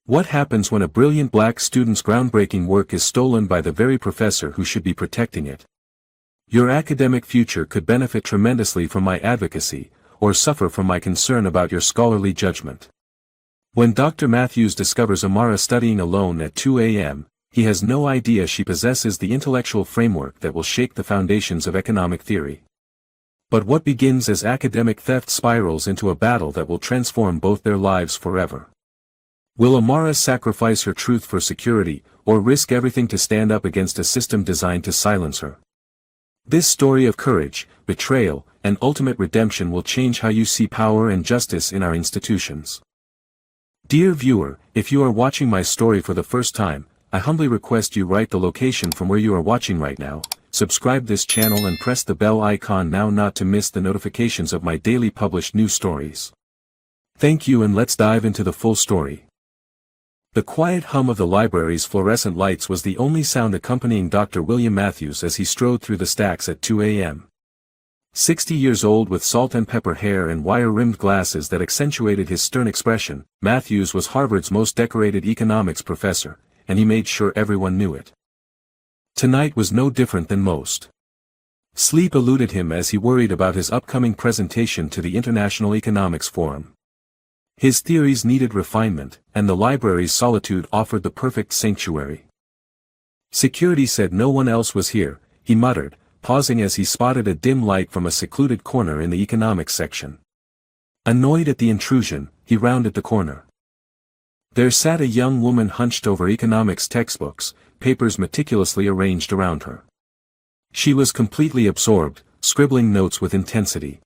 What happens when a brilliant black student's groundbreaking work is stolen by the very professor who should be protecting it? Your academic future could benefit tremendously from my advocacy, or suffer from my concern about your scholarly judgment. When Dr. Matthews discovers Amara studying alone at 2 a.m., he has no idea she possesses the intellectual framework that will shake the foundations of economic theory. But what begins as academic theft spirals into a battle that will transform both their lives forever. Will Amara sacrifice her truth for security, or risk everything to stand up against a system designed to silence her? This story of courage, betrayal, and ultimate redemption will change how you see power and justice in our institutions. Dear viewer, if you are watching my story for the first time, I humbly request you write the location from where you are watching right now, subscribe this channel and press the bell icon now not to miss the notifications of my daily published new stories. Thank you, and let's dive into the full story. The quiet hum of the library's fluorescent lights was the only sound accompanying Dr. William Matthews as he strode through the stacks at 2 a.m. 60 years old, with salt and pepper hair and wire-rimmed glasses that accentuated his stern expression, Matthews was Harvard's most decorated economics professor, and he made sure everyone knew it. Tonight was no different than most. Sleep eluded him as he worried about his upcoming presentation to the International Economics Forum. His theories needed refinement, and the library's solitude offered the perfect sanctuary. Security said no one else was here, he muttered, pausing as he spotted a dim light from a secluded corner in the economics section. Annoyed at the intrusion, he rounded the corner. There sat a young woman hunched over economics textbooks, papers meticulously arranged around her. She was completely absorbed, scribbling notes with intensity.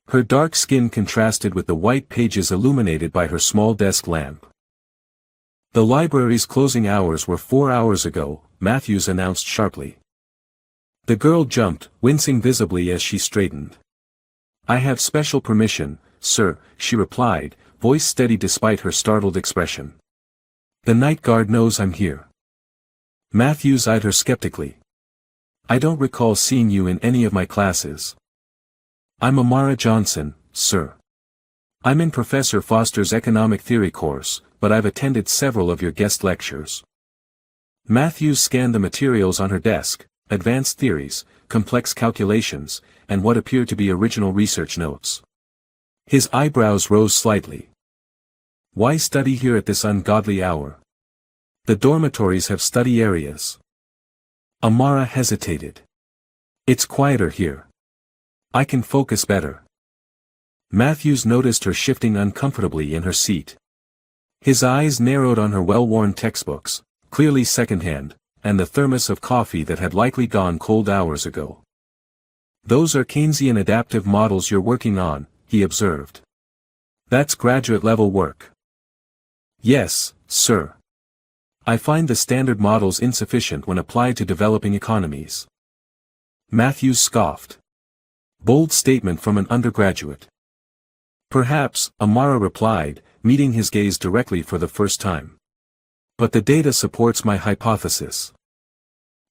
Her dark skin contrasted with the white pages illuminated by her small desk lamp. The library's closing hours were 4 hours ago, Matthews announced sharply. The girl jumped, wincing visibly as she straightened. I have special permission, sir, she replied, voice steady despite her startled expression. The night guard knows I'm here. Matthews eyed her skeptically. I don't recall seeing you in any of my classes. I'm Amara Johnson, sir. I'm in Professor Foster's economic theory course, but I've attended several of your guest lectures. Matthews scanned the materials on her desk, advanced theories, complex calculations, and what appeared to be original research notes. His eyebrows rose slightly. Why study here at this ungodly hour? The dormitories have study areas. Amara hesitated. It's quieter here. I can focus better. Matthews noticed her shifting uncomfortably in her seat. His eyes narrowed on her well-worn textbooks, clearly secondhand, and the thermos of coffee that had likely gone cold hours ago. Those are Keynesian adaptive models you're working on, he observed. That's graduate-level work. Yes, sir. I find the standard models insufficient when applied to developing economies. Matthews scoffed. Bold statement from an undergraduate. Perhaps, Amara replied, meeting his gaze directly for the first time. But the data supports my hypothesis.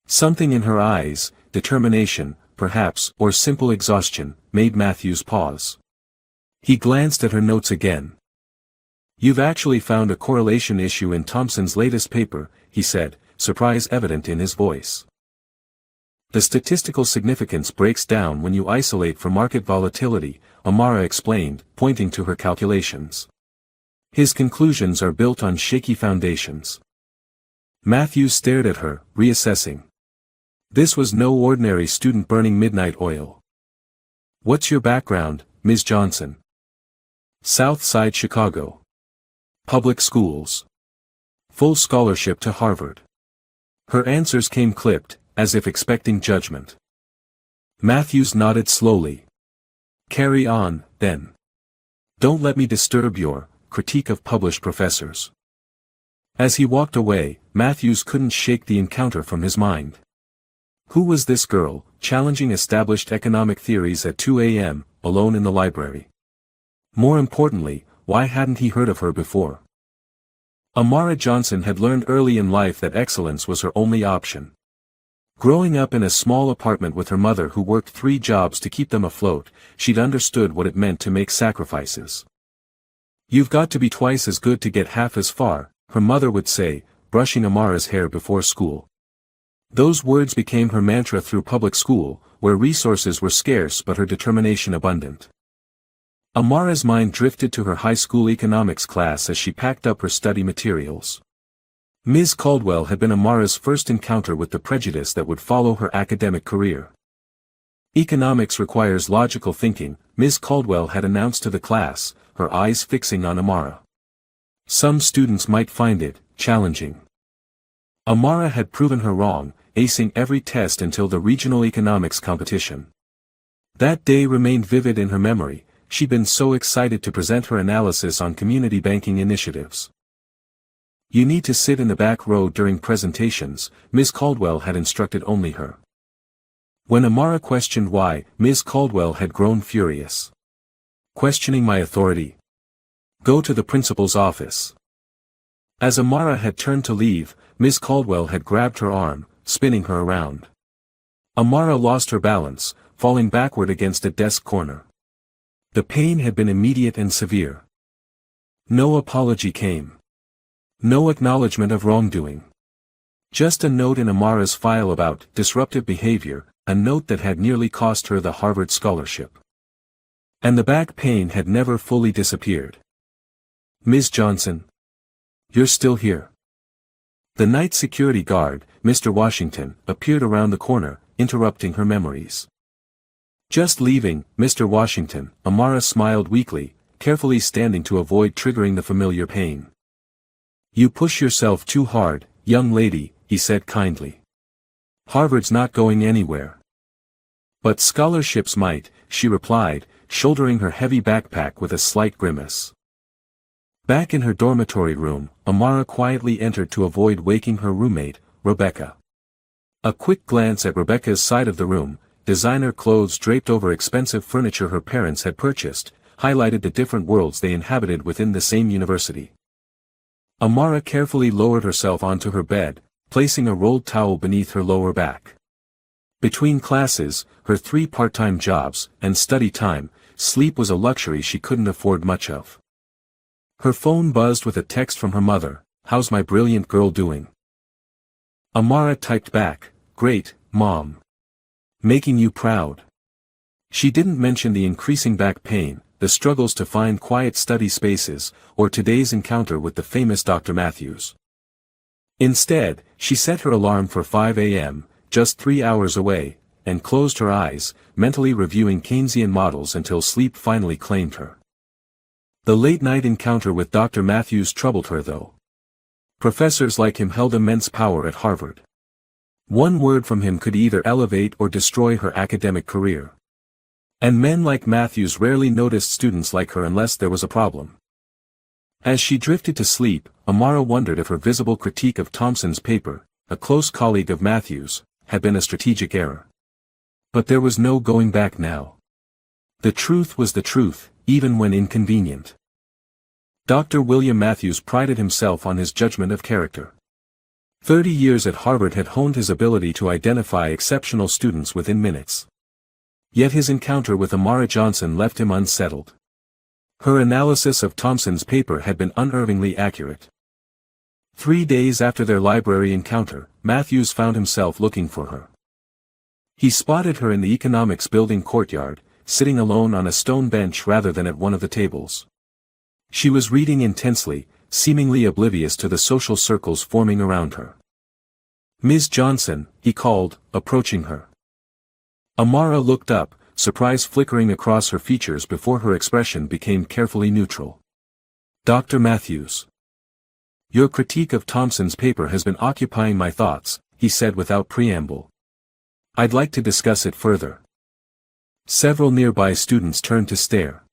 Something in her eyes, determination, perhaps, or simple exhaustion, made Matthews pause. He glanced at her notes again. You've actually found a correlation issue in Thompson's latest paper, he said, surprise evident in his voice. The statistical significance breaks down when you isolate for market volatility, Amara explained, pointing to her calculations. His conclusions are built on shaky foundations. Matthews stared at her, reassessing. This was no ordinary student burning midnight oil. What's your background, Ms. Johnson? South Side Chicago. Public schools. Full scholarship to Harvard. Her answers came clipped, as if expecting judgment. Matthews nodded slowly. Carry on, then. Don't let me disturb your critique of published professors. As he walked away, Matthews couldn't shake the encounter from his mind. Who was this girl, challenging established economic theories at 2 a.m., alone in the library? More importantly, why hadn't he heard of her before? Amara Johnson had learned early in life that excellence was her only option. Growing up in a small apartment with her mother who worked 3 jobs to keep them afloat, she'd understood what it meant to make sacrifices. You've got to be twice as good to get half as far, her mother would say, brushing Amara's hair before school. Those words became her mantra through public school, where resources were scarce but her determination abundant. Amara's mind drifted to her high school economics class as she packed up her study materials. Ms. Caldwell had been Amara's first encounter with the prejudice that would follow her academic career. Economics requires logical thinking, Ms. Caldwell had announced to the class, her eyes fixing on Amara. Some students might find it challenging. Amara had proven her wrong, acing every test until the regional economics competition. That day remained vivid in her memory. She'd been so excited to present her analysis on community banking initiatives. You need to sit in the back row during presentations, Ms. Caldwell had instructed only her. When Amara questioned why, Ms. Caldwell had grown furious. Questioning my authority? Go to the principal's office. As Amara had turned to leave, Ms. Caldwell had grabbed her arm, spinning her around. Amara lost her balance, falling backward against a desk corner. The pain had been immediate and severe. No apology came. No acknowledgement of wrongdoing. Just a note in Amara's file about disruptive behavior, a note that had nearly cost her the Harvard scholarship. And the back pain had never fully disappeared. Ms. Johnson. You're still here. The night security guard, Mr. Washington, appeared around the corner, interrupting her memories. Just leaving, Mr. Washington, Amara smiled weakly, carefully standing to avoid triggering the familiar pain. You push yourself too hard, young lady, he said kindly. Harvard's not going anywhere. But scholarships might, she replied, shouldering her heavy backpack with a slight grimace. Back in her dormitory room, Amara quietly entered to avoid waking her roommate, Rebecca. A quick glance at Rebecca's side of the room, designer clothes draped over expensive furniture her parents had purchased, highlighted the different worlds they inhabited within the same university. Amara carefully lowered herself onto her bed, placing a rolled towel beneath her lower back. Between classes, her 3 part-time jobs, and study time, sleep was a luxury she couldn't afford much of. Her phone buzzed with a text from her mother, "How's my brilliant girl doing?" Amara typed back, "Great, Mom. Making you proud." She didn't mention the increasing back pain, the struggles to find quiet study spaces, or today's encounter with the famous Dr. Matthews. Instead, she set her alarm for 5 a.m., just 3 hours away, and closed her eyes, mentally reviewing Keynesian models until sleep finally claimed her. The late-night encounter with Dr. Matthews troubled her though. Professors like him held immense power at Harvard. One word from him could either elevate or destroy her academic career. And men like Matthews rarely noticed students like her unless there was a problem. As she drifted to sleep, Amara wondered if her visible critique of Thompson's paper, a close colleague of Matthews, had been a strategic error. But there was no going back now. The truth was the truth, even when inconvenient. Dr. William Matthews prided himself on his judgment of character. 30 years at Harvard had honed his ability to identify exceptional students within minutes. Yet his encounter with Amara Johnson left him unsettled. Her analysis of Thompson's paper had been unerringly accurate. 3 days after their library encounter, Matthews found himself looking for her. He spotted her in the economics building courtyard, sitting alone on a stone bench rather than at one of the tables. She was reading intensely, seemingly oblivious to the social circles forming around her. "Ms. Johnson," he called, approaching her. Amara looked up, surprise flickering across her features before her expression became carefully neutral. "Dr. Matthews. Your critique of Thompson's paper has been occupying my thoughts," he said without preamble. "I'd like to discuss it further." Several nearby students turned to stare.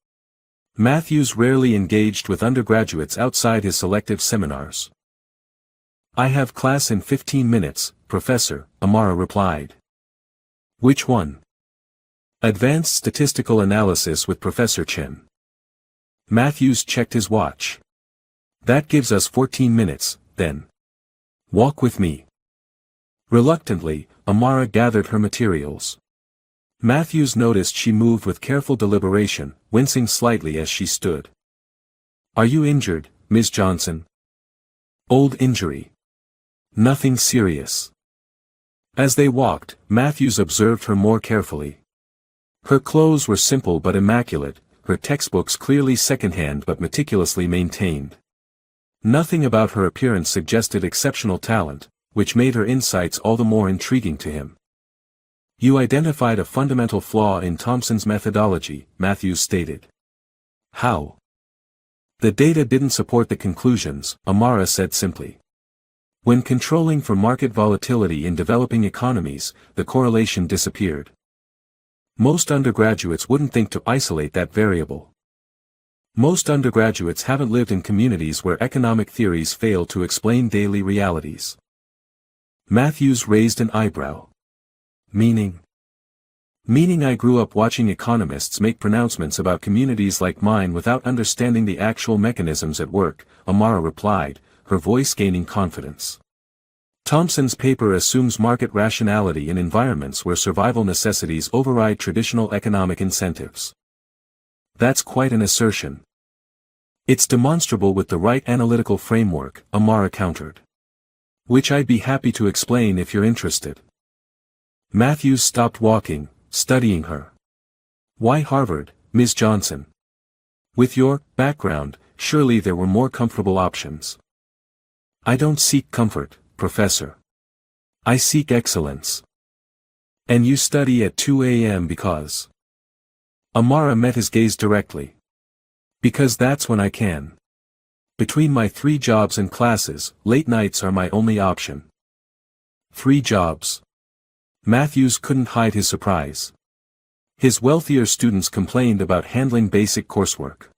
Matthews rarely engaged with undergraduates outside his selective seminars. "I have class in 15 minutes, Professor," Amara replied. "Which one?" "Advanced Statistical Analysis with Professor Chen." Matthews checked his watch. "That gives us 14 minutes, then. Walk with me." Reluctantly, Amara gathered her materials. Matthews noticed she moved with careful deliberation, wincing slightly as she stood. "Are you injured, Ms. Johnson?" Old injury. Nothing serious. As they walked, Matthews observed her more carefully. Her clothes were simple but immaculate, her textbooks clearly second-hand but meticulously maintained. Nothing about her appearance suggested exceptional talent, which made her insights all the more intriguing to him. "You identified a fundamental flaw in Thompson's methodology," Matthews stated. "How?" "The data didn't support the conclusions," Amara said simply. "When controlling for market volatility in developing economies, the correlation disappeared. Most undergraduates wouldn't think to isolate that variable. Most undergraduates haven't lived in communities where economic theories fail to explain daily realities." Matthews raised an eyebrow. "Meaning?" "Meaning I grew up watching economists make pronouncements about communities like mine without understanding the actual mechanisms at work," Amara replied, her voice gaining confidence. "Thompson's paper assumes market rationality in environments where survival necessities override traditional economic incentives." "That's quite an assertion." "It's demonstrable with the right analytical framework," Amara countered. "Which I'd be happy to explain if you're interested." Matthews stopped walking, studying her. "Why Harvard, Ms. Johnson? With your background, surely there were more comfortable options." "I don't seek comfort, Professor. I seek excellence." "And you study at 2 a.m. because?" Amara met his gaze directly. "Because that's when I can. Between my 3 jobs and classes, late nights are my only option." 3 jobs. Matthews couldn't hide his surprise. His wealthier students complained about handling basic coursework.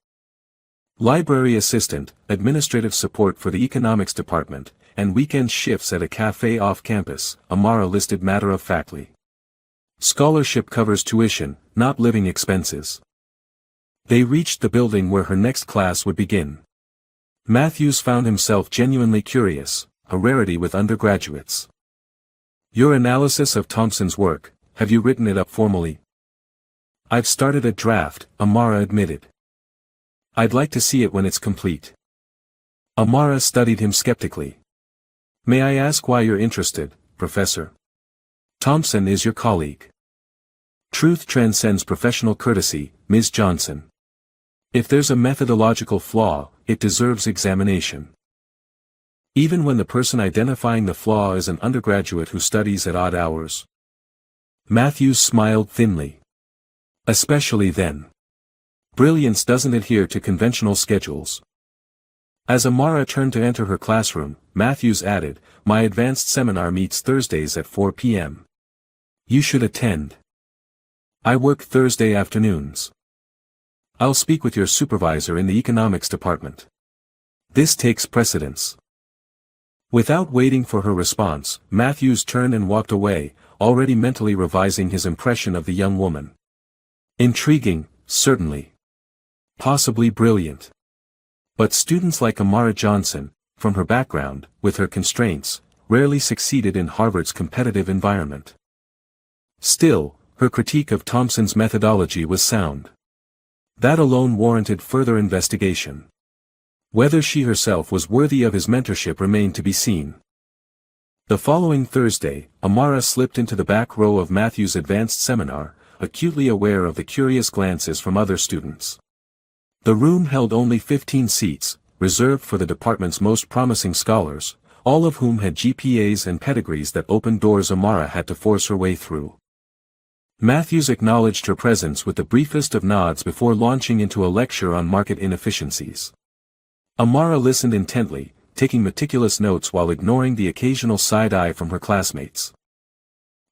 Library assistant, administrative support for the economics department, and weekend shifts at a cafe off campus, Amara listed matter-of-factly. Scholarship covers tuition, not living expenses. They reached the building where her next class would begin. Matthews found himself genuinely curious, a rarity with undergraduates. "Your analysis of Thompson's work, have you written it up formally?" "I've started a draft," Amara admitted. "I'd like to see it when it's complete." Amara studied him skeptically. "May I ask why you're interested, Professor? Thompson is your colleague." "Truth transcends professional courtesy, Ms. Johnson. If there's a methodological flaw, it deserves examination. Even when the person identifying the flaw is an undergraduate who studies at odd hours." Matthews smiled thinly. "Especially then. Brilliance doesn't adhere to conventional schedules." As Amara turned to enter her classroom, Matthews added, "My advanced seminar meets Thursdays at 4 p.m. You should attend." "I work Thursday afternoons." "I'll speak with your supervisor in the economics department. This takes precedence." Without waiting for her response, Matthews turned and walked away, already mentally revising his impression of the young woman. Intriguing, certainly. Possibly brilliant. But students like Amara Johnson, from her background, with her constraints, rarely succeeded in Harvard's competitive environment. Still, her critique of Thompson's methodology was sound. That alone warranted further investigation. Whether she herself was worthy of his mentorship remained to be seen. The following Thursday, Amara slipped into the back row of Matthews' advanced seminar, acutely aware of the curious glances from other students. The room held only 15 seats, reserved for the department's most promising scholars, all of whom had GPAs and pedigrees that opened doors Amara had to force her way through. Matthews acknowledged her presence with the briefest of nods before launching into a lecture on market inefficiencies. Amara listened intently, taking meticulous notes while ignoring the occasional side-eye from her classmates.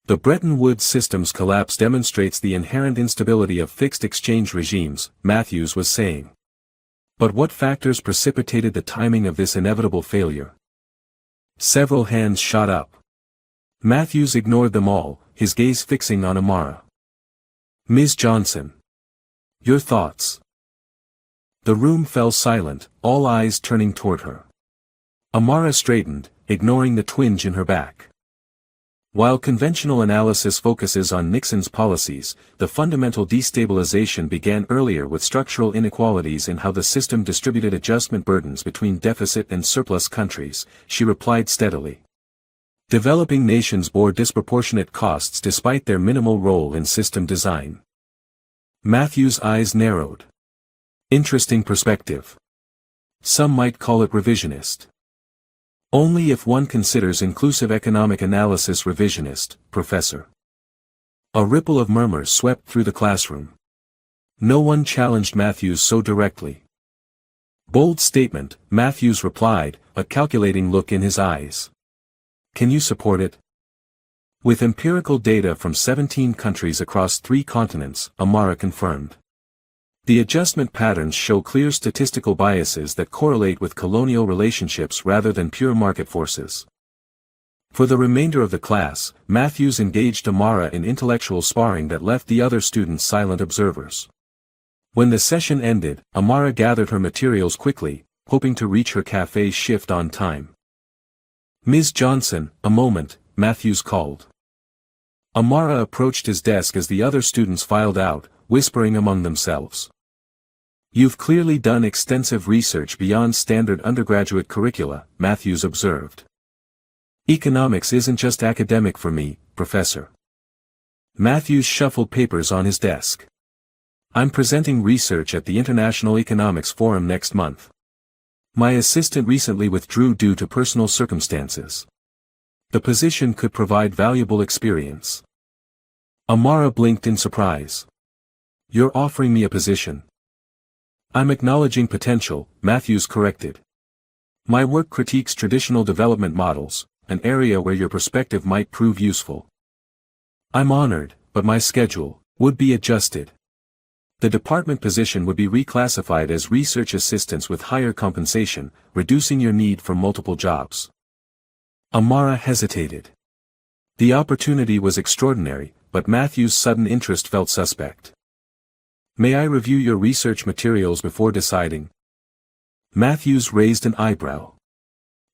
"The Bretton Woods system's collapse demonstrates the inherent instability of fixed exchange regimes," Matthews was saying. "But what factors precipitated the timing of this inevitable failure?" Several hands shot up. Matthews ignored them all, his gaze fixing on Amara. "Ms. Johnson. Your thoughts?" The room fell silent, all eyes turning toward her. Amara straightened, ignoring the twinge in her back. While conventional analysis focuses on Nixon's policies, the fundamental destabilization began earlier with structural inequalities in how the system distributed adjustment burdens between deficit and surplus countries, she replied steadily. Developing nations bore disproportionate costs despite their minimal role in system design. Matthew's eyes narrowed. Interesting perspective. Some might call it revisionist. Only if one considers inclusive economic analysis revisionist, Professor. A ripple of murmurs swept through the classroom. No one challenged Matthews so directly. Bold statement, Matthews replied, a calculating look in his eyes. Can you support it? With empirical data from 17 countries across 3 continents, Amara confirmed. The adjustment patterns show clear statistical biases that correlate with colonial relationships rather than pure market forces. For the remainder of the class, Matthews engaged Amara in intellectual sparring that left the other students silent observers. When the session ended, Amara gathered her materials quickly, hoping to reach her cafe's shift on time. Ms. Johnson, a moment, Matthews called. Amara approached his desk as the other students filed out, whispering among themselves. You've clearly done extensive research beyond standard undergraduate curricula, Matthews observed. Economics isn't just academic for me, Professor. Matthews shuffled papers on his desk. I'm presenting research at the International Economics Forum next month. My assistant recently withdrew due to personal circumstances. The position could provide valuable experience. Amara blinked in surprise. You're offering me a position? I'm acknowledging potential, Matthews corrected. My work critiques traditional development models, an area where your perspective might prove useful. I'm honored, but my schedule would be adjusted. The department position would be reclassified as research assistants with higher compensation, reducing your need for multiple jobs. Amara hesitated. The opportunity was extraordinary, but Matthews' sudden interest felt suspect. May I review your research materials before deciding? Matthews raised an eyebrow.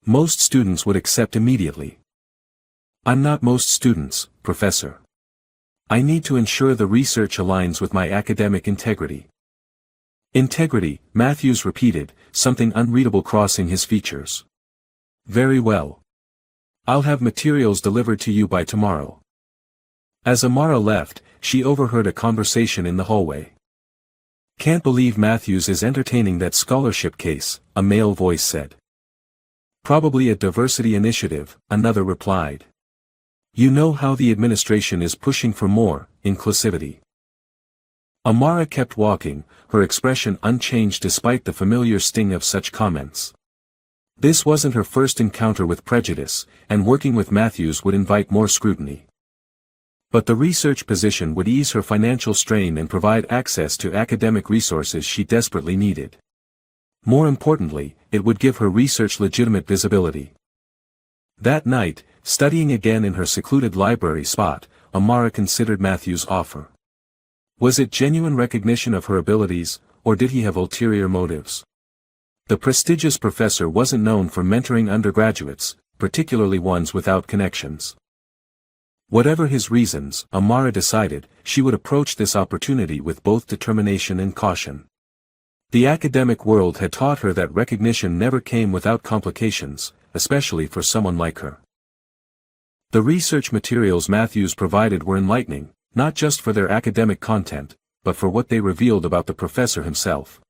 Most students would accept immediately. I'm not most students, Professor. I need to ensure the research aligns with my academic integrity. Integrity, Matthews repeated, something unreadable crossing his features. Very well. I'll have materials delivered to you by tomorrow. As Amara left, she overheard a conversation in the hallway. Can't believe Matthews is entertaining that scholarship case, a male voice said. Probably a diversity initiative, another replied. You know how the administration is pushing for more inclusivity. Amara kept walking, her expression unchanged despite the familiar sting of such comments. This wasn't her first encounter with prejudice, and working with Matthews would invite more scrutiny. But the research position would ease her financial strain and provide access to academic resources she desperately needed. More importantly, it would give her research legitimate visibility. That night, studying again in her secluded library spot, Amara considered Matthews' offer. Was it genuine recognition of her abilities, or did he have ulterior motives? The prestigious professor wasn't known for mentoring undergraduates, particularly ones without connections. Whatever his reasons, Amara decided, she would approach this opportunity with both determination and caution. The academic world had taught her that recognition never came without complications, especially for someone like her. The research materials Matthews provided were enlightening, not just for their academic content, but for what they revealed about the professor himself.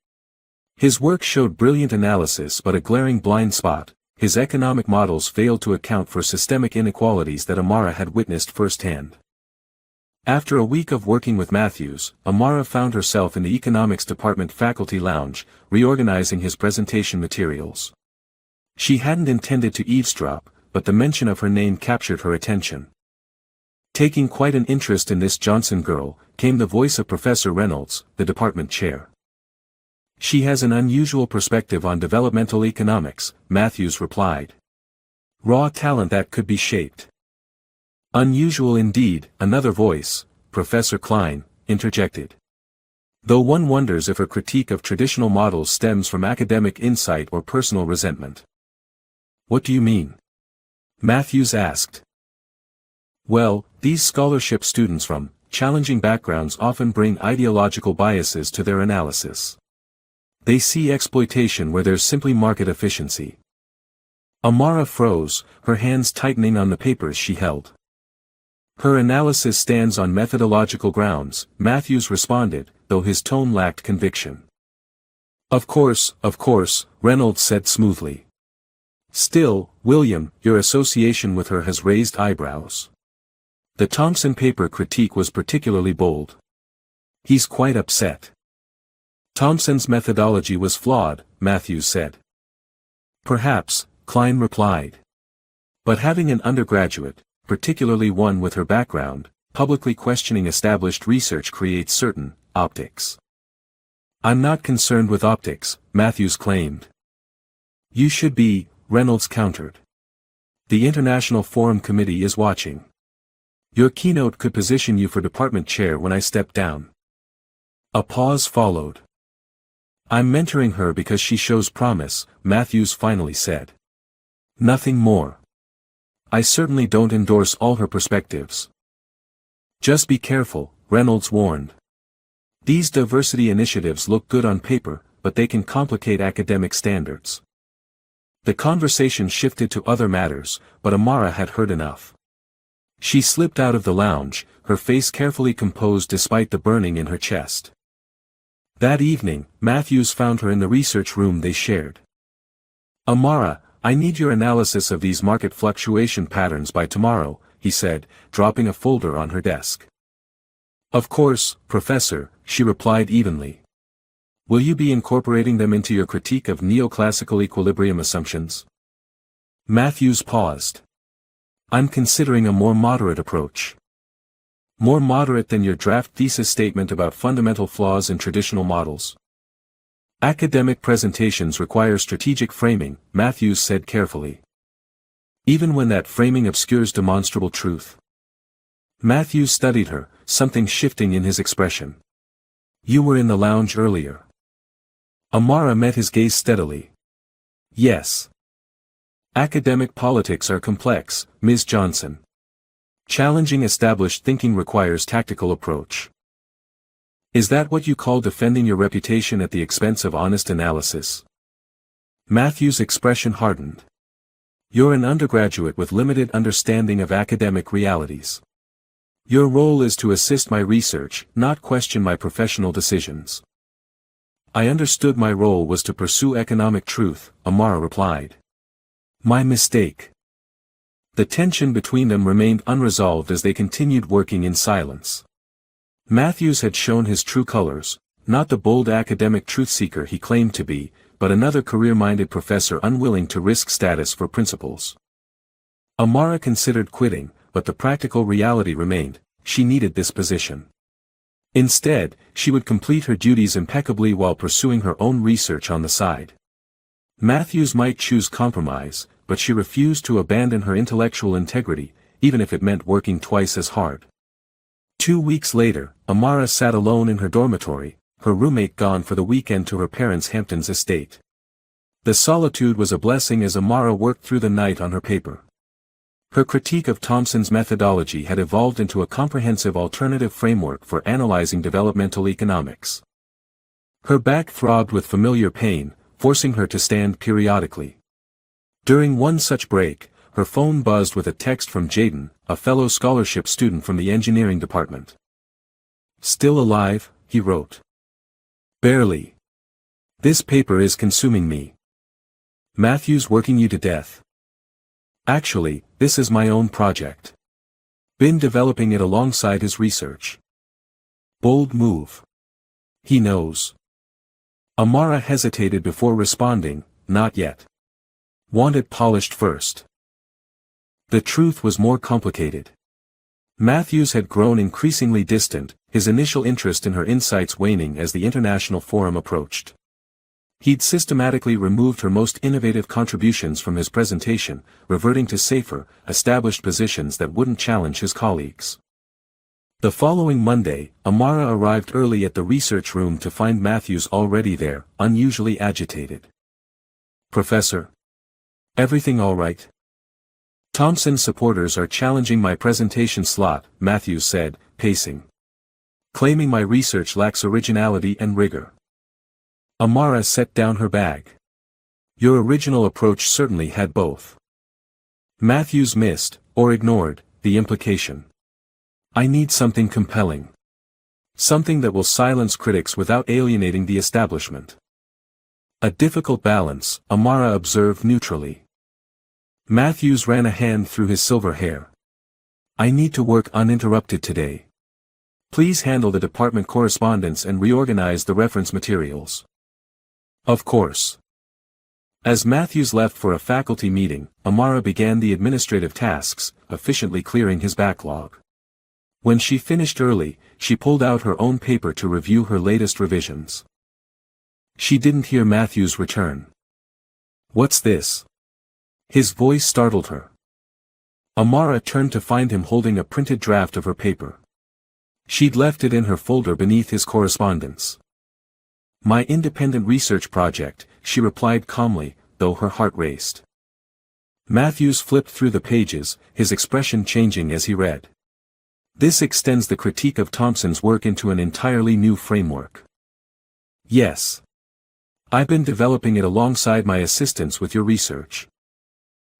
His work showed brilliant analysis but a glaring blind spot. His economic models failed to account for systemic inequalities that Amara had witnessed firsthand. After a week of working with Matthews, Amara found herself in the economics department faculty lounge, reorganizing his presentation materials. She hadn't intended to eavesdrop, but the mention of her name captured her attention. Taking quite an interest in this Johnson girl, came the voice of Professor Reynolds, the department chair. She has an unusual perspective on developmental economics, Matthews replied. Raw talent that could be shaped. Unusual indeed, another voice, Professor Klein, interjected. Though one wonders if her critique of traditional models stems from academic insight or personal resentment. What do you mean? Matthews asked. Well, these scholarship students from challenging backgrounds often bring ideological biases to their analysis. They see exploitation where there's simply market efficiency. Amara froze, her hands tightening on the papers she held. Her analysis stands on methodological grounds, Matthews responded, though his tone lacked conviction. Of course, Reynolds said smoothly. Still, William, your association with her has raised eyebrows. The Thompson paper critique was particularly bold. He's quite upset. Thompson's methodology was flawed, Matthews said. Perhaps, Klein replied. But having an undergraduate, particularly one with her background, publicly questioning established research creates certain optics. I'm not concerned with optics, Matthews claimed. You should be, Reynolds countered. The International Forum Committee is watching. Your keynote could position you for department chair when I step down. A pause followed. I'm mentoring her because she shows promise, Matthews finally said. Nothing more. I certainly don't endorse all her perspectives. Just be careful, Reynolds warned. These diversity initiatives look good on paper, but they can complicate academic standards. The conversation shifted to other matters, but Amara had heard enough. She slipped out of the lounge, her face carefully composed despite the burning in her chest. That evening, Matthews found her in the research room they shared. Amara, I need your analysis of these market fluctuation patterns by tomorrow, he said, dropping a folder on her desk. Of course, Professor, she replied evenly. Will you be incorporating them into your critique of neoclassical equilibrium assumptions? Matthews paused. I'm considering a more moderate approach. More moderate than your draft thesis statement about fundamental flaws in traditional models. Academic presentations require strategic framing, Matthews said carefully. Even when that framing obscures demonstrable truth. Matthews studied her, something shifting in his expression. You were in the lounge earlier. Amara met his gaze steadily. Yes. Academic politics are complex, Ms. Johnson. Challenging established thinking requires tactical approach. Is that what you call defending your reputation at the expense of honest analysis? Matthews' expression hardened. You're an undergraduate with limited understanding of academic realities. Your role is to assist my research, not question my professional decisions. I understood my role was to pursue economic truth, Amara replied. My mistake. The tension between them remained unresolved as they continued working in silence. Matthews had shown his true colors, not the bold academic truth-seeker he claimed to be, but another career-minded professor unwilling to risk status for principles. Amara considered quitting, but the practical reality remained, she needed this position. Instead, she would complete her duties impeccably while pursuing her own research on the side. Matthews might choose compromise, but she refused to abandon her intellectual integrity, even if it meant working twice as hard. 2 weeks later, Amara sat alone in her dormitory, her roommate gone for the weekend to her parents' Hamptons estate. The solitude was a blessing as Amara worked through the night on her paper. Her critique of Thompson's methodology had evolved into a comprehensive alternative framework for analyzing developmental economics. Her back throbbed with familiar pain, forcing her to stand periodically. During one such break, her phone buzzed with a text from Jaden, a fellow scholarship student from the engineering department. Still alive, he wrote. Barely. This paper is consuming me. Matthews working you to death. Actually, this is my own project. Been developing it alongside his research. Bold move. He knows. Amara hesitated before responding, not yet. Want it polished first. The truth was more complicated. Matthews had grown increasingly distant, his initial interest in her insights waning as the International Forum approached. He'd systematically removed her most innovative contributions from his presentation, reverting to safer, established positions that wouldn't challenge his colleagues. The following Monday, Amara arrived early at the research room to find Matthews already there, unusually agitated. Professor? Everything all right? Thompson's supporters are challenging my presentation slot, Matthews said, pacing. Claiming my research lacks originality and rigor. Amara set down her bag. Your original approach certainly had both. Matthews missed, or ignored, the implication. I need something compelling. Something that will silence critics without alienating the establishment. A difficult balance, Amara observed neutrally. Matthews ran a hand through his silver hair. I need to work uninterrupted today. Please handle the department correspondence and reorganize the reference materials. Of course. As Matthews left for a faculty meeting, Amara began the administrative tasks, efficiently clearing his backlog. When she finished early, she pulled out her own paper to review her latest revisions. She didn't hear Matthews return. What's this? His voice startled her. Amara turned to find him holding a printed draft of her paper. She'd left it in her folder beneath his correspondence. My independent research project, she replied calmly, though her heart raced. Matthews flipped through the pages, his expression changing as he read. This extends the critique of Thompson's work into an entirely new framework. Yes. I've been developing it alongside my assistants with your research.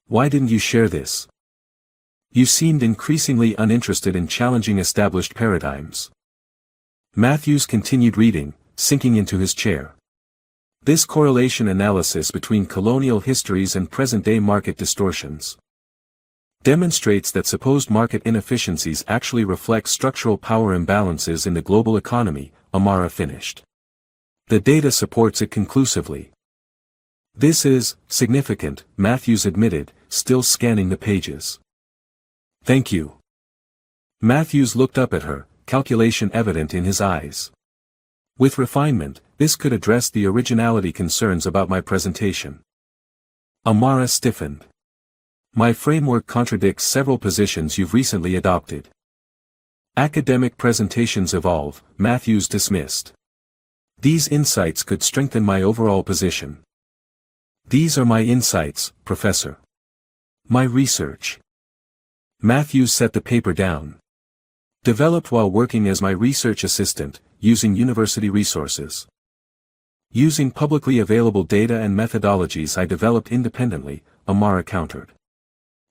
Why didn't you share this? You seemed increasingly uninterested in challenging established paradigms. Matthews continued reading, sinking into his chair. This correlation analysis between colonial histories and present-day market distortions demonstrates that supposed market inefficiencies actually reflect structural power imbalances in the global economy, Amara finished. The data supports it conclusively. This is significant, Matthews admitted, still scanning the pages. Thank you. Matthews looked up at her, calculation evident in his eyes. With refinement, this could address the originality concerns about my presentation. Amara stiffened. My framework contradicts several positions you've recently adopted. Academic presentations evolve, Matthews dismissed. These insights could strengthen my overall position. These are my insights, Professor. My research. Matthews set the paper down. Developed while working as my research assistant, using university resources. Using publicly available data and methodologies I developed independently, Amara countered.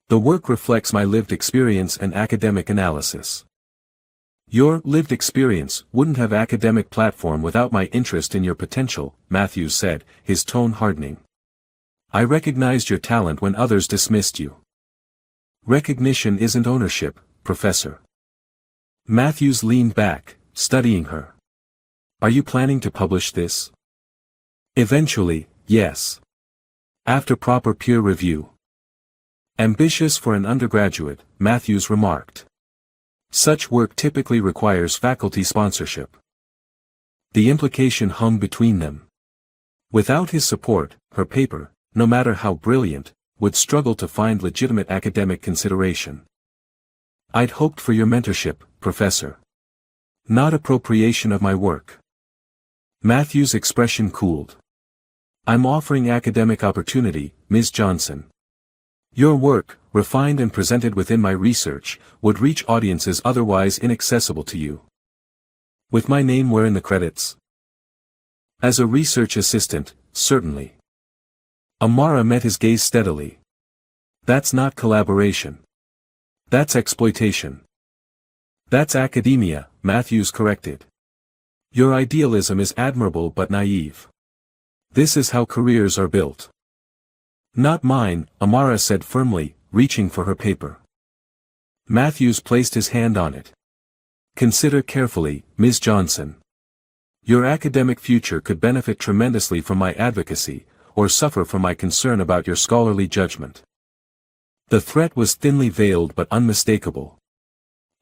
The work reflects my lived experience and academic analysis. Your lived experience wouldn't have academic platform without my interest in your potential, Matthews said, his tone hardening. I recognized your talent when others dismissed you. Recognition isn't ownership, Professor. Matthews leaned back, studying her. Are you planning to publish this? Eventually, yes. After proper peer review. Ambitious for an undergraduate, Matthews remarked. Such work typically requires faculty sponsorship. The implication hung between them. Without his support, her paper, no matter how brilliant, would struggle to find legitimate academic consideration. I'd hoped for your mentorship, Professor. Not appropriation of my work. Matthews' expression cooled. I'm offering academic opportunity, Ms. Johnson. Your work, refined and presented within my research, would reach audiences otherwise inaccessible to you. With my name where in the credits? As a research assistant, certainly. Amara met his gaze steadily. That's not collaboration. That's exploitation. That's academia, Matthews corrected. Your idealism is admirable but naive. This is how careers are built. Not mine, Amara said firmly, reaching for her paper. Matthews placed his hand on it. Consider carefully, Ms. Johnson. Your academic future could benefit tremendously from my advocacy, or suffer from my concern about your scholarly judgment. The threat was thinly veiled but unmistakable.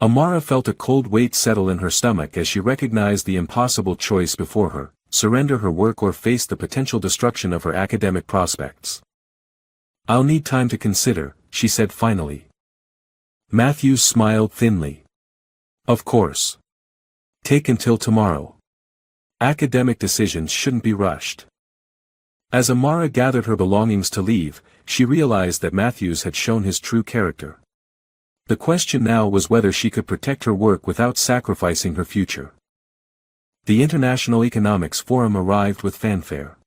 Amara felt a cold weight settle in her stomach as she recognized the impossible choice before her, surrender her work or face the potential destruction of her academic prospects. I'll need time to consider, she said finally. Matthews smiled thinly. Of course. Take until tomorrow. Academic decisions shouldn't be rushed. As Amara gathered her belongings to leave, she realized that Matthews had shown his true character. The question now was whether she could protect her work without sacrificing her future. The International Economics Forum arrived with fanfare.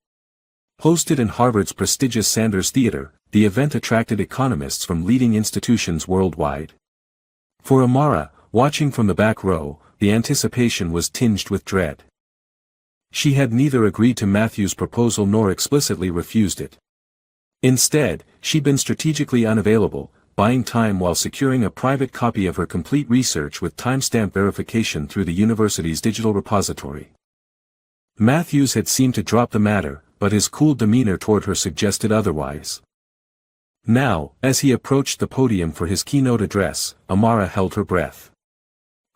Hosted in Harvard's prestigious Sanders Theater, the event attracted economists from leading institutions worldwide. For Amara, watching from the back row, the anticipation was tinged with dread. She had neither agreed to Matthews' proposal nor explicitly refused it. Instead, she'd been strategically unavailable, buying time while securing a private copy of her complete research with timestamp verification through the university's digital repository. Matthews had seemed to drop the matter, but his cool demeanor toward her suggested otherwise. Now, as he approached the podium for his keynote address, Amara held her breath.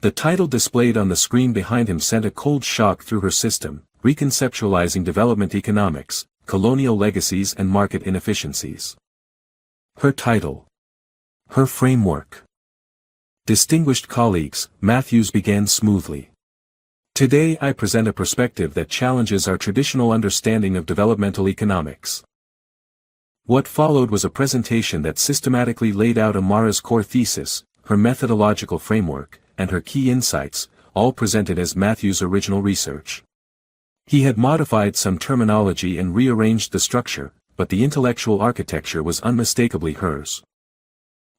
The title displayed on the screen behind him sent a cold shock through her system, reconceptualizing development economics, colonial legacies and market inefficiencies. Her title. Her framework. Distinguished colleagues, Matthews began smoothly. Today I present a perspective that challenges our traditional understanding of developmental economics. What followed was a presentation that systematically laid out Amara's core thesis, her methodological framework, and her key insights, all presented as Matthews' original research. He had modified some terminology and rearranged the structure, but the intellectual architecture was unmistakably hers.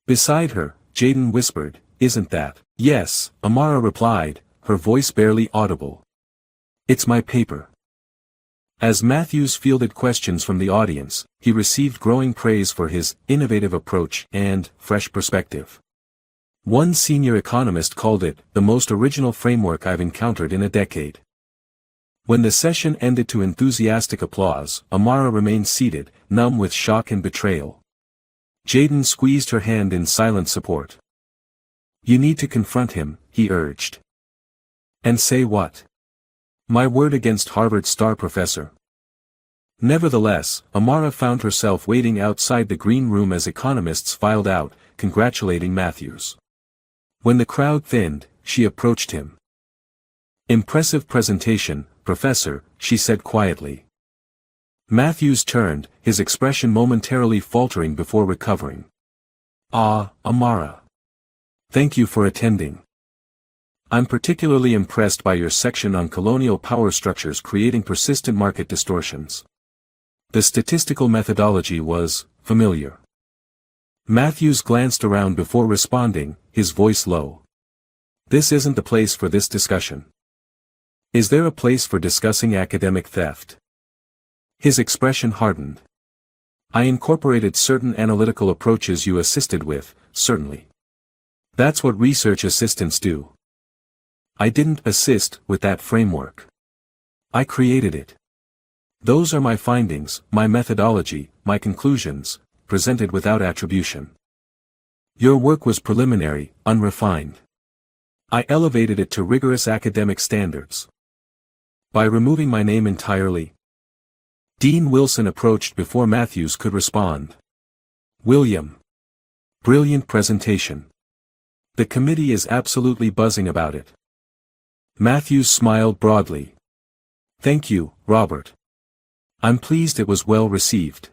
Beside her, Jaden whispered, "Isn't that?" "Yes," Amara replied, her voice barely audible. "It's my paper." As Matthews fielded questions from the audience, he received growing praise for his innovative approach and fresh perspective. One senior economist called it the most original framework I've encountered in a decade. When the session ended to enthusiastic applause, Amara remained seated, numb with shock and betrayal. Jaden squeezed her hand in silent support. "You need to confront him," he urged. "And say what?" "My word against Harvard's star professor." Nevertheless, Amara found herself waiting outside the green room as economists filed out, congratulating Matthews. When the crowd thinned, she approached him. "Impressive presentation, Professor," she said quietly. Matthews turned, his expression momentarily faltering before recovering. "Ah, Amara. Thank you for attending. I'm particularly impressed by your section on colonial power structures creating persistent market distortions. The statistical methodology was familiar." Matthews glanced around before responding, his voice low. "This isn't the place for this discussion. Is there a place for discussing academic theft?" His expression hardened. "I incorporated certain analytical approaches you assisted with, certainly. That's what research assistants do. I didn't assist with that framework. I created it. Those are my findings, my methodology, my conclusions, presented without attribution. Your work was preliminary, unrefined. I elevated it to rigorous academic standards. By removing my name entirely." Dean Wilson approached before Matthews could respond. "William. Brilliant presentation. The committee is absolutely buzzing about it." Matthews smiled broadly. "Thank you, Robert. I'm pleased it was well received."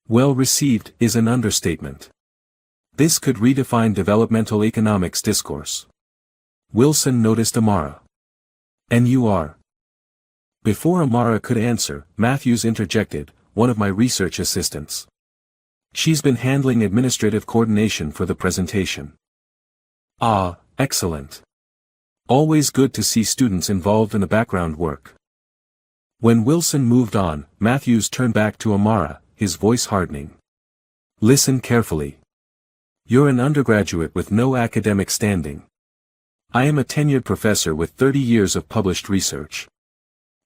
"Well received" is an understatement. This could redefine developmental economics discourse. Wilson noticed Amara. "And you are?" Before Amara could answer, Matthews interjected, "One of my research assistants. She's been handling administrative coordination for the presentation." "Ah, excellent. Always good to see students involved in the background work." When Wilson moved on, Matthews turned back to Amara, his voice hardening. "Listen carefully. You're an undergraduate with no academic standing. I am a tenured professor with 30 years of published research.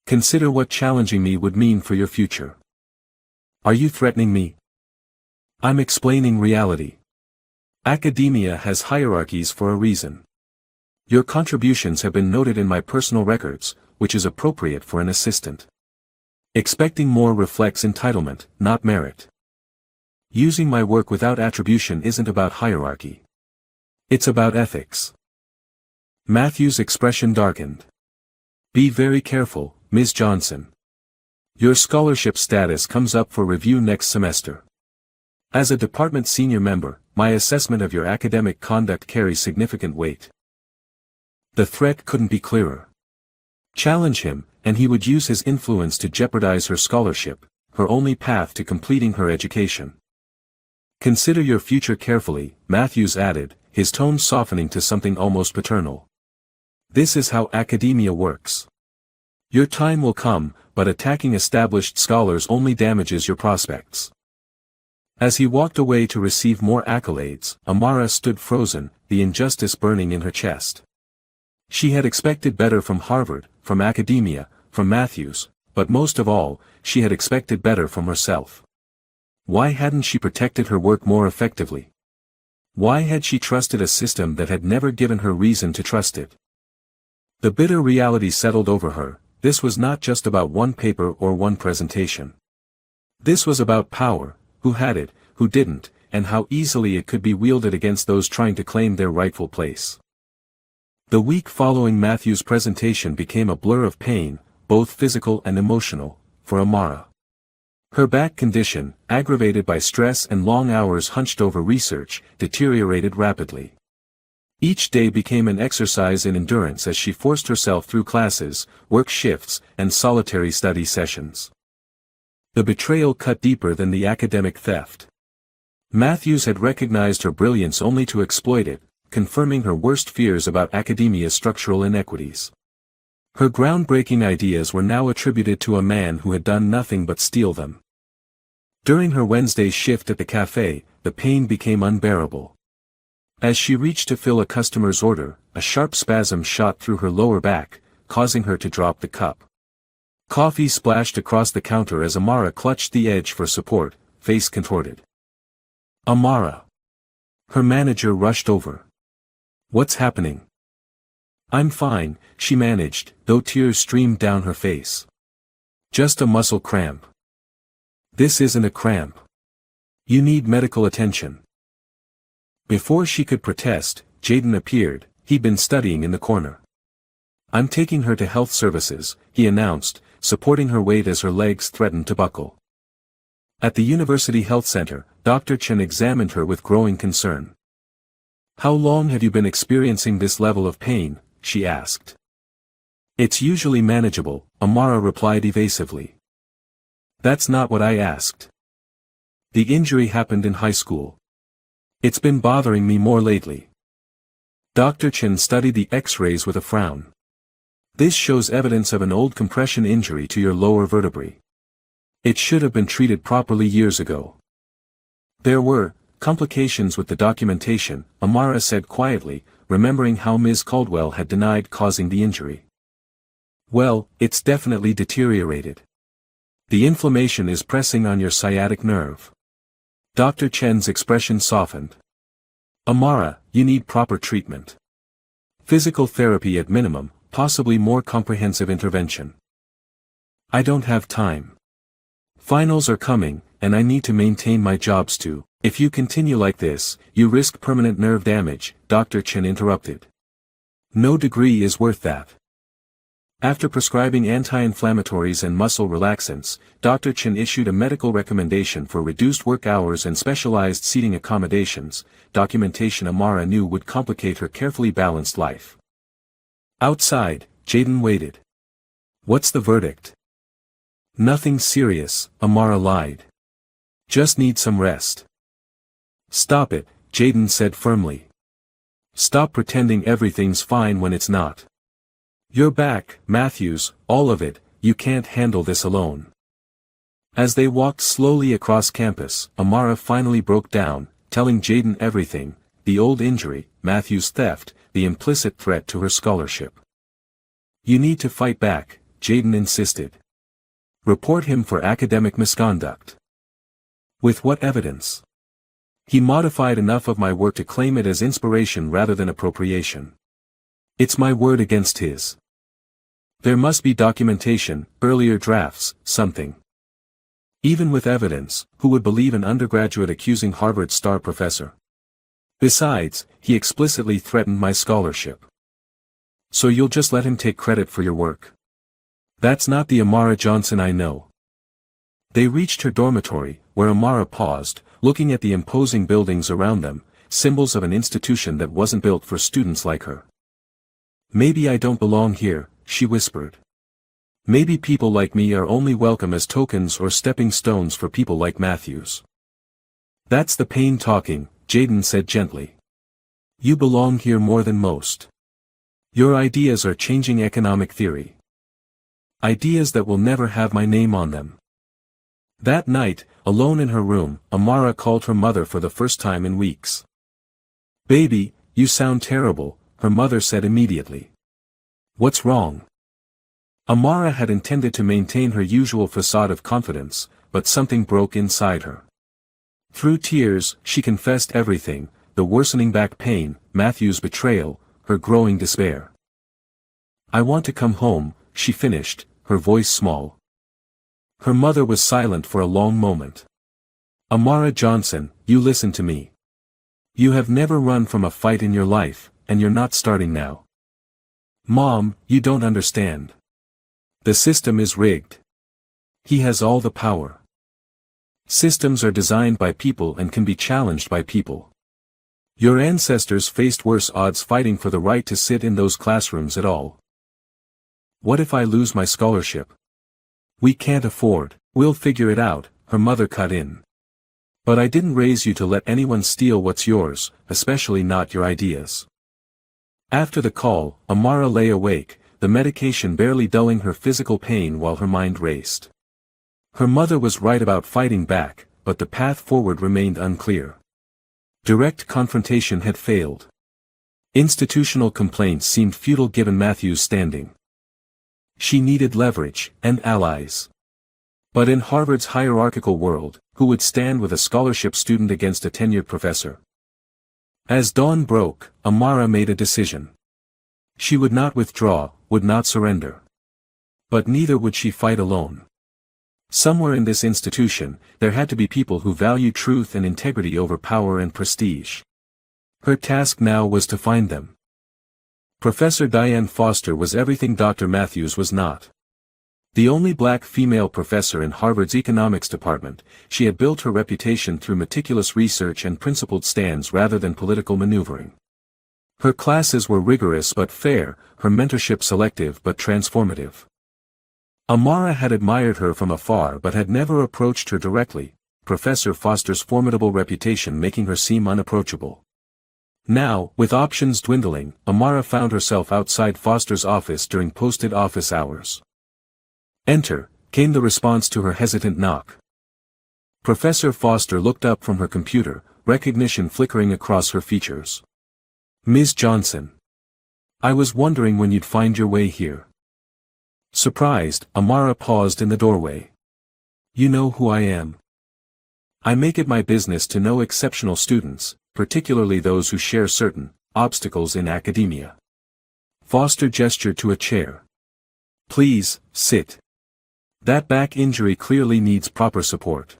Consider what challenging me would mean for your future. Are you threatening me? I'm explaining reality. Academia has hierarchies for a reason. Your contributions have been noted in my personal records, which is appropriate for an assistant. Expecting more reflects entitlement, not merit. Using my work without attribution isn't about hierarchy. It's about ethics." Matthews' expression darkened. "Be very careful, Ms. Johnson. Your scholarship status comes up for review next semester. As a department senior member, my assessment of your academic conduct carries significant weight. The threat couldn't be clearer. Challenge him, and he would use his influence to jeopardize her scholarship, her only path to completing her education. Consider your future carefully, Matthews added, his tone softening to something almost paternal. This is how academia works. Your time will come, but attacking established scholars only damages your prospects. As he walked away to receive more accolades, Amara stood frozen, the injustice burning in her chest. She had expected better from Harvard, from academia, from Matthews, but most of all, she had expected better from herself. Why hadn't she protected her work more effectively? Why had she trusted a system that had never given her reason to trust it? The bitter reality settled over her. This was not just about one paper or one presentation. This was about power, who had it, who didn't, and how easily it could be wielded against those trying to claim their rightful place. The week following Matthews' presentation became a blur of pain, both physical and emotional, for Amara. Her back condition, aggravated by stress and long hours hunched over research, deteriorated rapidly. Each day became an exercise in endurance as she forced herself through classes, work shifts, and solitary study sessions. The betrayal cut deeper than the academic theft. Matthews had recognized her brilliance only to exploit it, confirming her worst fears about academia's structural inequities. Her groundbreaking ideas were now attributed to a man who had done nothing but steal them. During her Wednesday shift at the cafe, the pain became unbearable. As she reached to fill a customer's order, a sharp spasm shot through her lower back, causing her to drop the cup. Coffee splashed across the counter as Amara clutched the edge for support, face contorted. Amara. Her manager rushed over. What's happening? I'm fine, she managed, though tears streamed down her face. Just a muscle cramp. This isn't a cramp. You need medical attention. Before she could protest, Jaden appeared. He'd been studying in the corner. I'm taking her to health services, he announced, supporting her weight as her legs threatened to buckle. At the University Health Center, Dr. Chen examined her with growing concern. How long have you been experiencing this level of pain? She asked. It's usually manageable, Amara replied evasively. That's not what I asked. The injury happened in high school. It's been bothering me more lately. Dr. Chen studied the X-rays with a frown. This shows evidence of an old compression injury to your lower vertebrae. It should have been treated properly years ago. There were complications with the documentation, Amara said quietly, remembering how Ms. Caldwell had denied causing the injury. Well, it's definitely deteriorated. The inflammation is pressing on your sciatic nerve. Dr. Chen's expression softened. Amara, you need proper treatment. Physical therapy at minimum, possibly more comprehensive intervention. I don't have time. Finals are coming, and I need to maintain my jobs too. If you continue like this, you risk permanent nerve damage, Dr. Chen interrupted. No degree is worth that. After prescribing anti-inflammatories and muscle relaxants, Dr. Chen issued a medical recommendation for reduced work hours and specialized seating accommodations, documentation Amara knew would complicate her carefully balanced life. Outside, Jaden waited. What's the verdict? Nothing serious, Amara lied. Just need some rest. Stop it, Jaden said firmly. Stop pretending everything's fine when it's not. You're back, Matthews, all of it, you can't handle this alone. As they walked slowly across campus, Amara finally broke down, telling Jaden everything, the old injury, Matthews' theft, the implicit threat to her scholarship. You need to fight back, Jaden insisted. Report him for academic misconduct. With what evidence? He modified enough of my work to claim it as inspiration rather than appropriation. It's my word against his. There must be documentation, earlier drafts, something. Even with evidence, who would believe an undergraduate accusing Harvard's star professor? Besides, he explicitly threatened my scholarship. So you'll just let him take credit for your work? That's not the Amara Johnson I know. They reached her dormitory, where Amara paused, looking at the imposing buildings around them, symbols of an institution that wasn't built for students like her. "Maybe I don't belong here," she whispered. "Maybe people like me are only welcome as tokens or stepping stones for people like Matthews." "That's the pain talking," Jaden said gently. "You belong here more than most. Your ideas are changing economic theory. Ideas that will never have my name on them." That night, alone in her room, Amara called her mother for the first time in weeks. "Baby, you sound terrible," her mother said immediately. "What's wrong?" Amara had intended to maintain her usual facade of confidence, but something broke inside her. Through tears, she confessed everything: the worsening back pain, Matthew's betrayal, her growing despair. "I want to come home," she finished, her voice small. Her mother was silent for a long moment. "Amara Johnson, you listen to me. You have never run from a fight in your life, and you're not starting now. Mom, you don't understand. The system is rigged. He has all the power. Systems are designed by people and can be challenged by people. Your ancestors faced worse odds fighting for the right to sit in those classrooms at all. What if I lose my scholarship? We can't afford." "We'll figure it out," her mother cut in. "But I didn't raise you to let anyone steal what's yours, especially not your ideas." After the call, Amara lay awake, the medication barely dulling her physical pain while her mind raced. Her mother was right about fighting back, but the path forward remained unclear. Direct confrontation had failed. Institutional complaints seemed futile given Matthew's standing. She needed leverage, and allies. But in Harvard's hierarchical world, who would stand with a scholarship student against a tenured professor? As dawn broke, Amara made a decision. She would not withdraw, would not surrender. But neither would she fight alone. Somewhere in this institution, there had to be people who value truth and integrity over power and prestige. Her task now was to find them. Professor Diane Foster was everything Dr. Matthews was not. The only black female professor in Harvard's economics department, she had built her reputation through meticulous research and principled stands rather than political maneuvering. Her classes were rigorous but fair, her mentorship selective but transformative. Amara had admired her from afar but had never approached her directly, Professor Foster's formidable reputation making her seem unapproachable. Now, with options dwindling, Amara found herself outside Foster's office during posted office hours. "Enter," came the response to her hesitant knock. Professor Foster looked up from her computer, recognition flickering across her features. "Ms. Johnson. I was wondering when you'd find your way here." Surprised, Amara paused in the doorway. "You know who I am. I make it my business to know exceptional students, particularly those who share certain obstacles in academia." Foster gestured to a chair. "Please, sit. That back injury clearly needs proper support."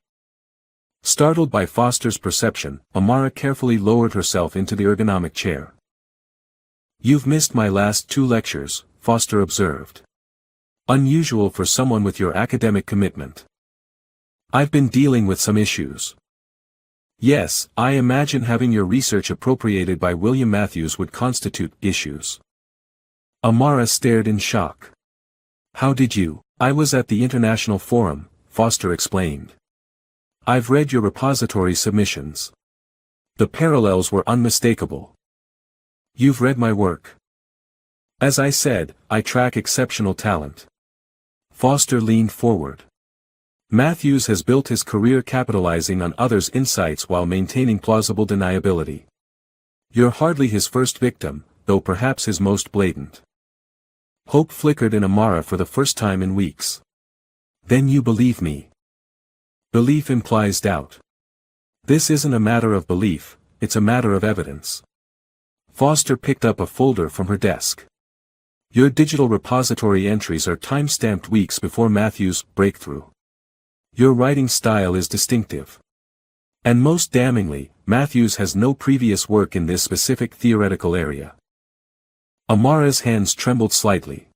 Startled by Foster's perception, Amara carefully lowered herself into the ergonomic chair. "You've missed my last 2 lectures," Foster observed. "Unusual for someone with your academic commitment." "I've been dealing with some issues." "Yes, I imagine having your research appropriated by William Matthews would constitute issues." Amara stared in shock. "How did you?" "I was at the International Forum," Foster explained. "I've read your repository submissions. The parallels were unmistakable." "You've read my work." "As I said, I track exceptional talent." Foster leaned forward. "Matthews has built his career capitalizing on others' insights while maintaining plausible deniability. You're hardly his first victim, though perhaps his most blatant." Hope flickered in Amara for the first time in weeks. "Then you believe me?" "Belief implies doubt. This isn't a matter of belief, it's a matter of evidence." Foster picked up a folder from her desk. "Your digital repository entries are time-stamped weeks before Matthews' breakthrough. Your writing style is distinctive. And most damningly, Matthews has no previous work in this specific theoretical area." Amara's hands trembled slightly.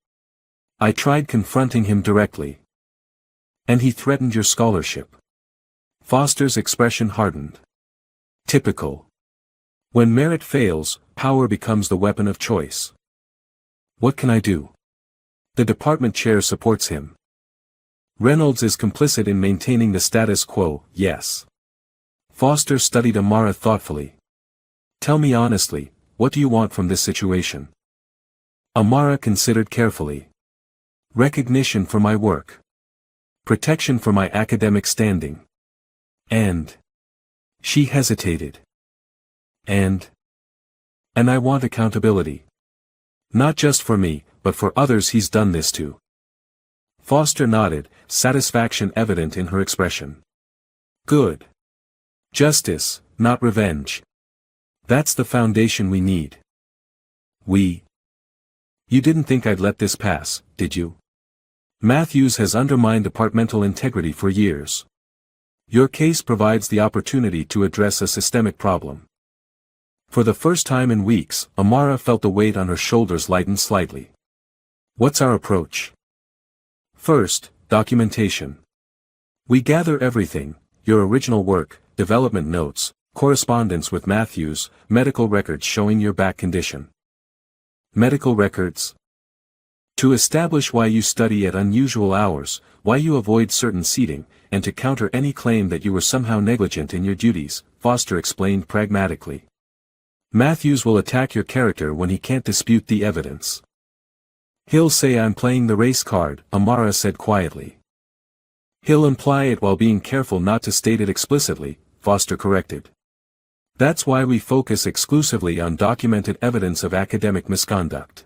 "I tried confronting him directly. And he threatened your scholarship." Foster's expression hardened. Typical. When merit fails, power becomes the weapon of choice. What can I do? The department chair supports him. Reynolds is complicit in maintaining the status quo, yes. Foster studied Amara thoughtfully. Tell me honestly, what do you want from this situation? Amara considered carefully. Recognition for my work. Protection for my academic standing. And. She hesitated. And I want accountability. Not just for me, but for others he's done this to. Foster nodded, satisfaction evident in her expression. Good. Justice, not revenge. That's the foundation we need. You didn't think I'd let this pass, did you? Matthews has undermined departmental integrity for years. Your case provides the opportunity to address a systemic problem. For the first time in weeks, Amara felt the weight on her shoulders lighten slightly. What's our approach? First, documentation. We gather everything, your original work, development notes, correspondence with Matthews, medical records showing your back condition. Medical records? To establish why you study at unusual hours, why you avoid certain seating, and to counter any claim that you were somehow negligent in your duties, Foster explained pragmatically. Matthews will attack your character when he can't dispute the evidence. He'll say I'm playing the race card, Amara said quietly. He'll imply it while being careful not to state it explicitly, Foster corrected. That's why we focus exclusively on documented evidence of academic misconduct.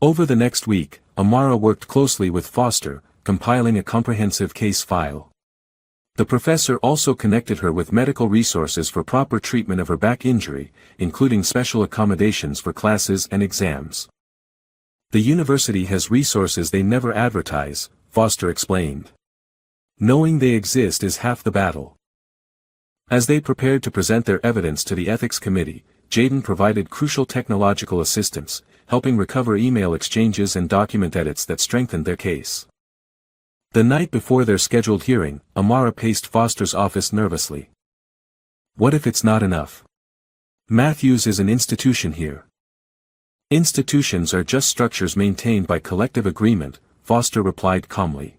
Over the next week, Amara worked closely with Foster, compiling a comprehensive case file. The professor also connected her with medical resources for proper treatment of her back injury, including special accommodations for classes and exams. The university has resources they never advertise, Foster explained. Knowing they exist is half the battle. As they prepared to present their evidence to the ethics committee, Jaden provided crucial technological assistance, helping recover email exchanges and document edits that strengthened their case. The night before their scheduled hearing, Amara paced Foster's office nervously. What if it's not enough? Matthews is an institution here. Institutions are just structures maintained by collective agreement, Foster replied calmly.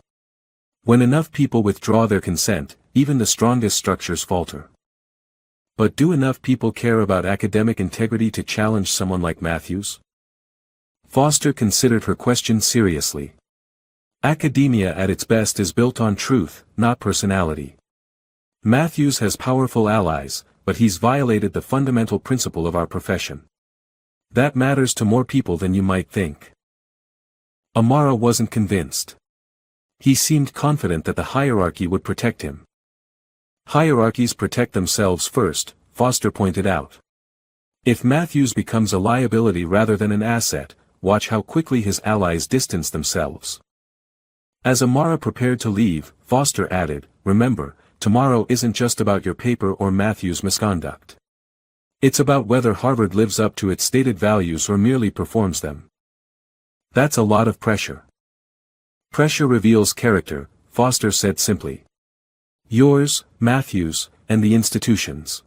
When enough people withdraw their consent, even the strongest structures falter. But do enough people care about academic integrity to challenge someone like Matthews? Foster considered her question seriously. Academia at its best is built on truth, not personality. Matthews has powerful allies, but he's violated the fundamental principle of our profession. That matters to more people than you might think. Amara wasn't convinced. He seemed confident that the hierarchy would protect him. Hierarchies protect themselves first, Foster pointed out. If Matthews becomes a liability rather than an asset, watch how quickly his allies distance themselves. As Amara prepared to leave, Foster added, remember, tomorrow isn't just about your paper or Matthews' misconduct. It's about whether Harvard lives up to its stated values or merely performs them. That's a lot of pressure. Pressure reveals character, Foster said simply. Yours, Matthews, and the institution's.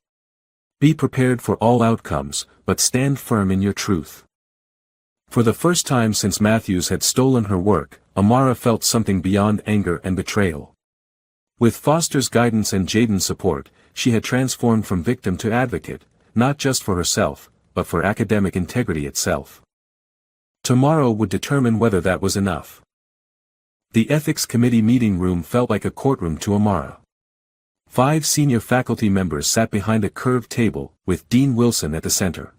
Be prepared for all outcomes, but stand firm in your truth. For the first time since Matthews had stolen her work, Amara felt something beyond anger and betrayal. With Foster's guidance and Jaden's support, she had transformed from victim to advocate, not just for herself, but for academic integrity itself. Tomorrow would determine whether that was enough. The ethics committee meeting room felt like a courtroom to Amara. 5 senior faculty members sat behind a curved table, with Dean Wilson at the center.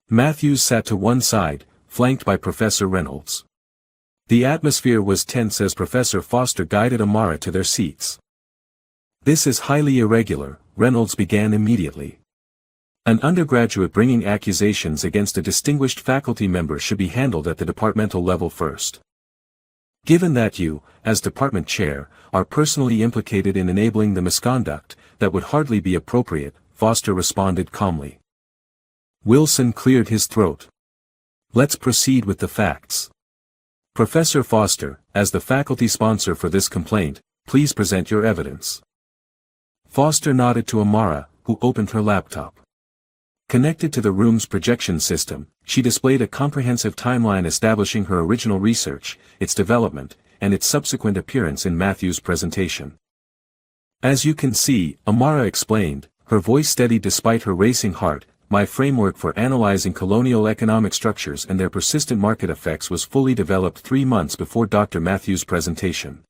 Matthews sat to one side, flanked by Professor Reynolds. The atmosphere was tense as Professor Foster guided Amara to their seats. This is highly irregular, Reynolds began immediately. An undergraduate bringing accusations against a distinguished faculty member should be handled at the departmental level first. Given that you, as department chair, are personally implicated in enabling the misconduct, that would hardly be appropriate, Foster responded calmly. Wilson cleared his throat. Let's proceed with the facts. Professor Foster, as the faculty sponsor for this complaint, please present your evidence. Foster nodded to Amara, who opened her laptop. Connected to the room's projection system, she displayed a comprehensive timeline establishing her original research, its development, and its subsequent appearance in Matthew's presentation. As you can see, Amara explained, her voice steady despite her racing heart, my framework for analyzing colonial economic structures and their persistent market effects was fully developed 3 months before Dr. Matthews' presentation.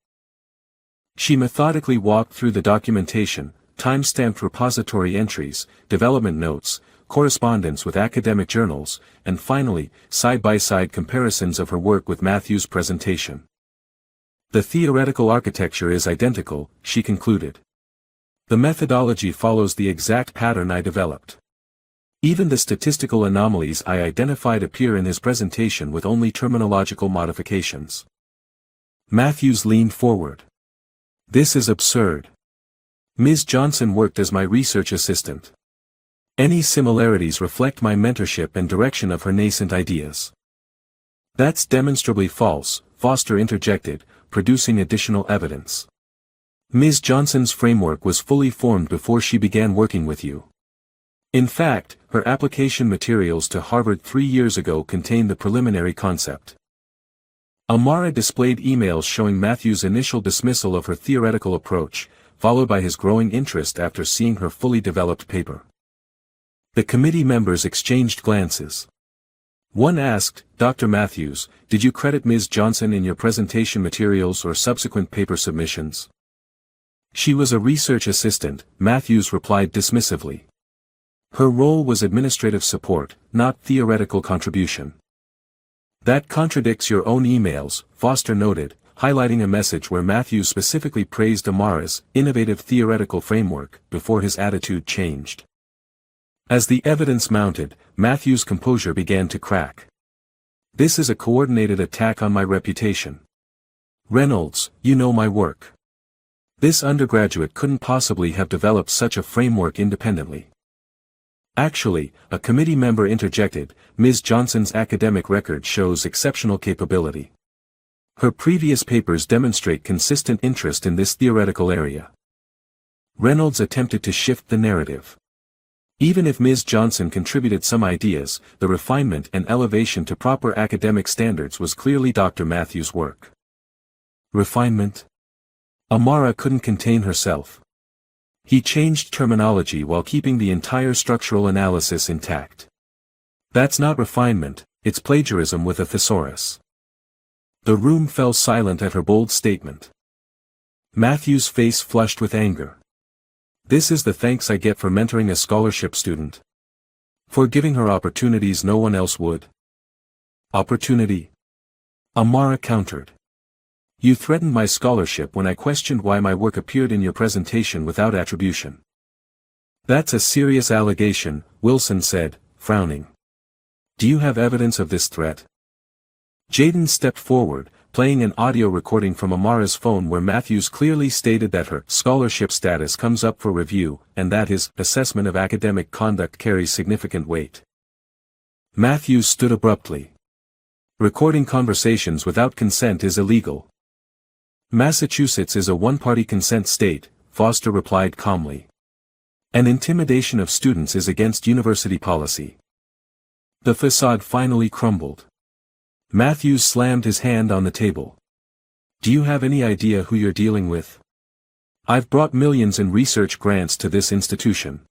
She methodically walked through the documentation, time-stamped repository entries, development notes, correspondence with academic journals, and finally, side-by-side comparisons of her work with Matthews' presentation. The theoretical architecture is identical, she concluded. The methodology follows the exact pattern I developed. Even the statistical anomalies I identified appear in his presentation with only terminological modifications. Matthews leaned forward. This is absurd. Ms. Johnson worked as my research assistant. Any similarities reflect my mentorship and direction of her nascent ideas. That's demonstrably false, Foster interjected, producing additional evidence. Ms. Johnson's framework was fully formed before she began working with you. In fact, her application materials to Harvard 3 years ago contained the preliminary concept. Amara displayed emails showing Matthews' initial dismissal of her theoretical approach, followed by his growing interest after seeing her fully developed paper. The committee members exchanged glances. One asked, Dr. Matthews, did you credit Ms. Johnson in your presentation materials or subsequent paper submissions? She was a research assistant, Matthews replied dismissively. Her role was administrative support, not theoretical contribution. That contradicts your own emails, Foster noted, highlighting a message where Matthews specifically praised Amara's innovative theoretical framework before his attitude changed. As the evidence mounted, Matthews' composure began to crack. This is a coordinated attack on my reputation. Reynolds, you know my work. This undergraduate couldn't possibly have developed such a framework independently. Actually, a committee member interjected, Ms. Johnson's academic record shows exceptional capability. Her previous papers demonstrate consistent interest in this theoretical area. Reynolds attempted to shift the narrative. Even if Ms. Johnson contributed some ideas, the refinement and elevation to proper academic standards was clearly Dr. Matthews' work. Refinement? Amara couldn't contain herself. He changed terminology while keeping the entire structural analysis intact. That's not refinement, it's plagiarism with a thesaurus. The room fell silent at her bold statement. Matthews' face flushed with anger. This is the thanks I get for mentoring a scholarship student. For giving her opportunities no one else would. Opportunity? Amara countered. You threatened my scholarship when I questioned why my work appeared in your presentation without attribution. That's a serious allegation, Wilson said, frowning. Do you have evidence of this threat? Jaden stepped forward, playing an audio recording from Amara's phone where Matthews clearly stated that her scholarship status comes up for review, and that his assessment of academic conduct carries significant weight. Matthews stood abruptly. Recording conversations without consent is illegal. Massachusetts is a one-party consent state, Foster replied calmly. An intimidation of students is against university policy. The facade finally crumbled. Matthews slammed his hand on the table. Do you have any idea who you're dealing with? I've brought millions in research grants to this institution.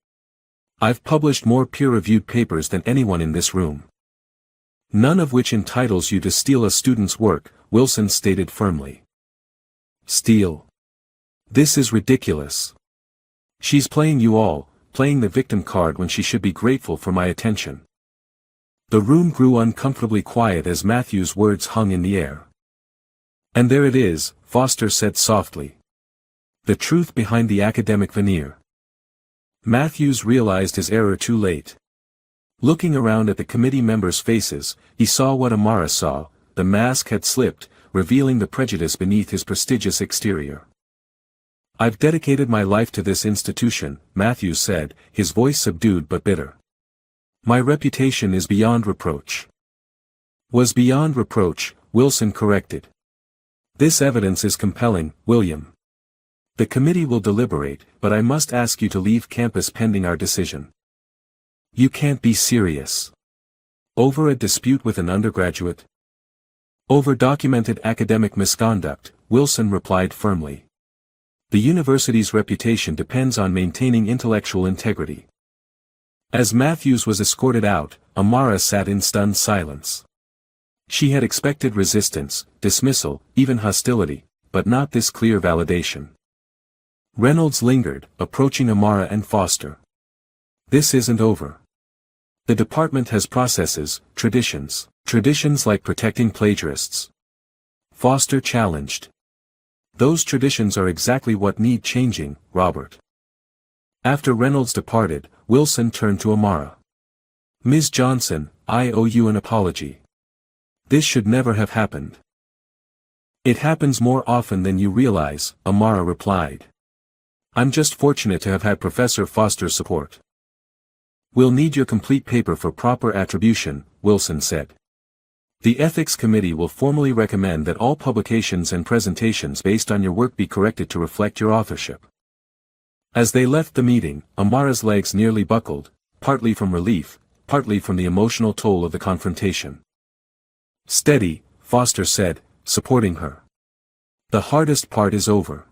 I've published more peer-reviewed papers than anyone in this room. None of which entitles you to steal a student's work, Wilson stated firmly. Steal. This is ridiculous. She's playing you all, playing the victim card when she should be grateful for my attention. The room grew uncomfortably quiet as Matthews' words hung in the air. And there it is, Foster said softly. The truth behind the academic veneer. Matthews realized his error too late. Looking around at the committee members' faces, he saw what Amara saw, the mask had slipped, revealing the prejudice beneath his prestigious exterior. I've dedicated my life to this institution, Matthews said, his voice subdued but bitter. My reputation is beyond reproach. Was beyond reproach, Wilson corrected. This evidence is compelling, William. The committee will deliberate, but I must ask you to leave campus pending our decision. You can't be serious. Over a dispute with an undergraduate? Over documented academic misconduct, Wilson replied firmly. The university's reputation depends on maintaining intellectual integrity. As Matthews was escorted out, Amara sat in stunned silence. She had expected resistance, dismissal, even hostility, but not this clear validation. Reynolds lingered, approaching Amara and Foster. This isn't over. The department has processes, traditions like protecting plagiarists. Foster challenged. Those traditions are exactly what need changing, Robert. After Reynolds departed, Wilson turned to Amara. Ms. Johnson, I owe you an apology. This should never have happened. It happens more often than you realize, Amara replied. I'm just fortunate to have had Professor Foster's support. We'll need your complete paper for proper attribution, Wilson said. The Ethics Committee will formally recommend that all publications and presentations based on your work be corrected to reflect your authorship. As they left the meeting, Amara's legs nearly buckled, partly from relief, partly from the emotional toll of the confrontation. Steady, Foster said, supporting her. The hardest part is over.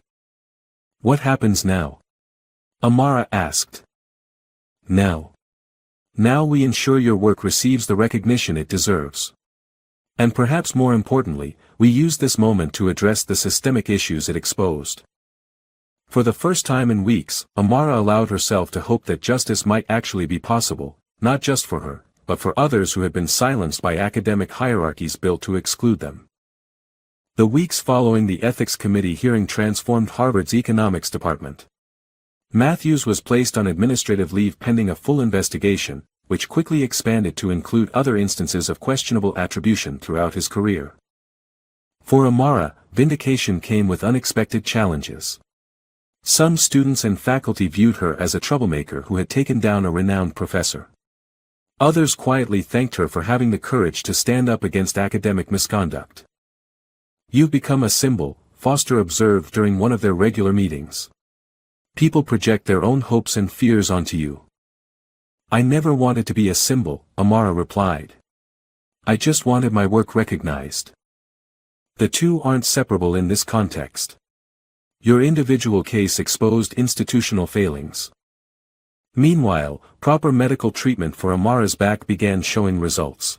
What happens now? Amara asked. Now we ensure your work receives the recognition it deserves. And perhaps more importantly, we use this moment to address the systemic issues it exposed. For the first time in weeks, Amara allowed herself to hope that justice might actually be possible, not just for her, but for others who had been silenced by academic hierarchies built to exclude them. The weeks following the Ethics Committee hearing transformed Harvard's economics department. Matthews was placed on administrative leave pending a full investigation, which quickly expanded to include other instances of questionable attribution throughout his career. For Amara, vindication came with unexpected challenges. Some students and faculty viewed her as a troublemaker who had taken down a renowned professor. Others quietly thanked her for having the courage to stand up against academic misconduct. You've become a symbol, Foster observed during one of their regular meetings. People project their own hopes and fears onto you. I never wanted to be a symbol, Amara replied. I just wanted my work recognized. The two aren't separable in this context. Your individual case exposed institutional failings. Meanwhile, proper medical treatment for Amara's back began showing results.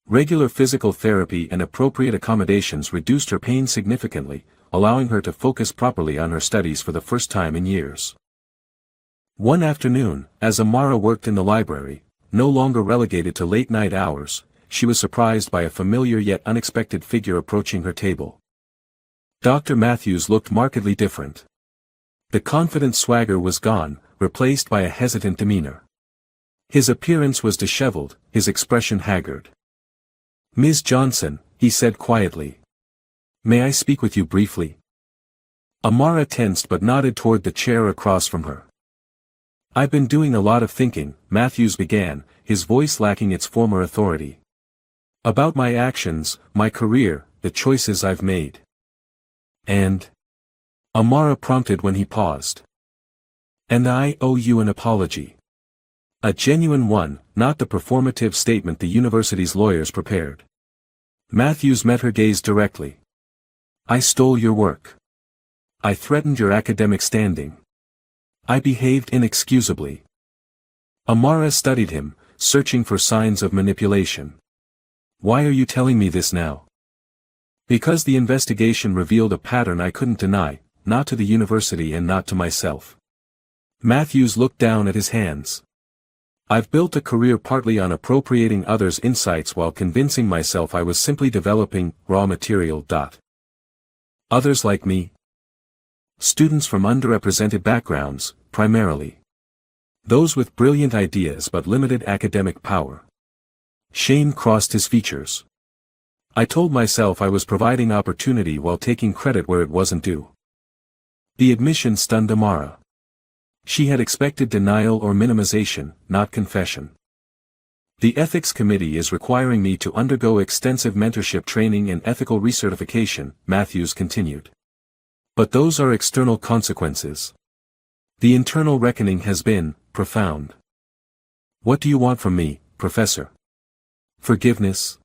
Regular physical therapy and appropriate accommodations reduced her pain significantly, allowing her to focus properly on her studies for the first time in years. One afternoon, as Amara worked in the library, no longer relegated to late-night hours, she was surprised by a familiar yet unexpected figure approaching her table. Dr. Matthews looked markedly different. The confident swagger was gone, replaced by a hesitant demeanor. His appearance was disheveled, his expression haggard. Ms. Johnson, he said quietly. May I speak with you briefly? Amara tensed but nodded toward the chair across from her. I've been doing a lot of thinking, Matthews began, his voice lacking its former authority. About my actions, my career, the choices I've made. And? Amara prompted when he paused. And I owe you an apology. A genuine one, not the performative statement the university's lawyers prepared. Matthews met her gaze directly. I stole your work. I threatened your academic standing. I behaved inexcusably. Amara studied him, searching for signs of manipulation. Why are you telling me this now? Because the investigation revealed a pattern I couldn't deny, not to the university and not to myself. Matthews looked down at his hands. I've built a career partly on appropriating others' insights while convincing myself I was simply developing raw material. Others like me? Students from underrepresented backgrounds, primarily. Those with brilliant ideas but limited academic power. Shame crossed his features. I told myself I was providing opportunity while taking credit where it wasn't due. The admission stunned Amara. She had expected denial or minimization, not confession. The Ethics Committee is requiring me to undergo extensive mentorship training and ethical recertification, Matthews continued. But those are external consequences. The internal reckoning has been profound. What do you want from me, Professor? Forgiveness?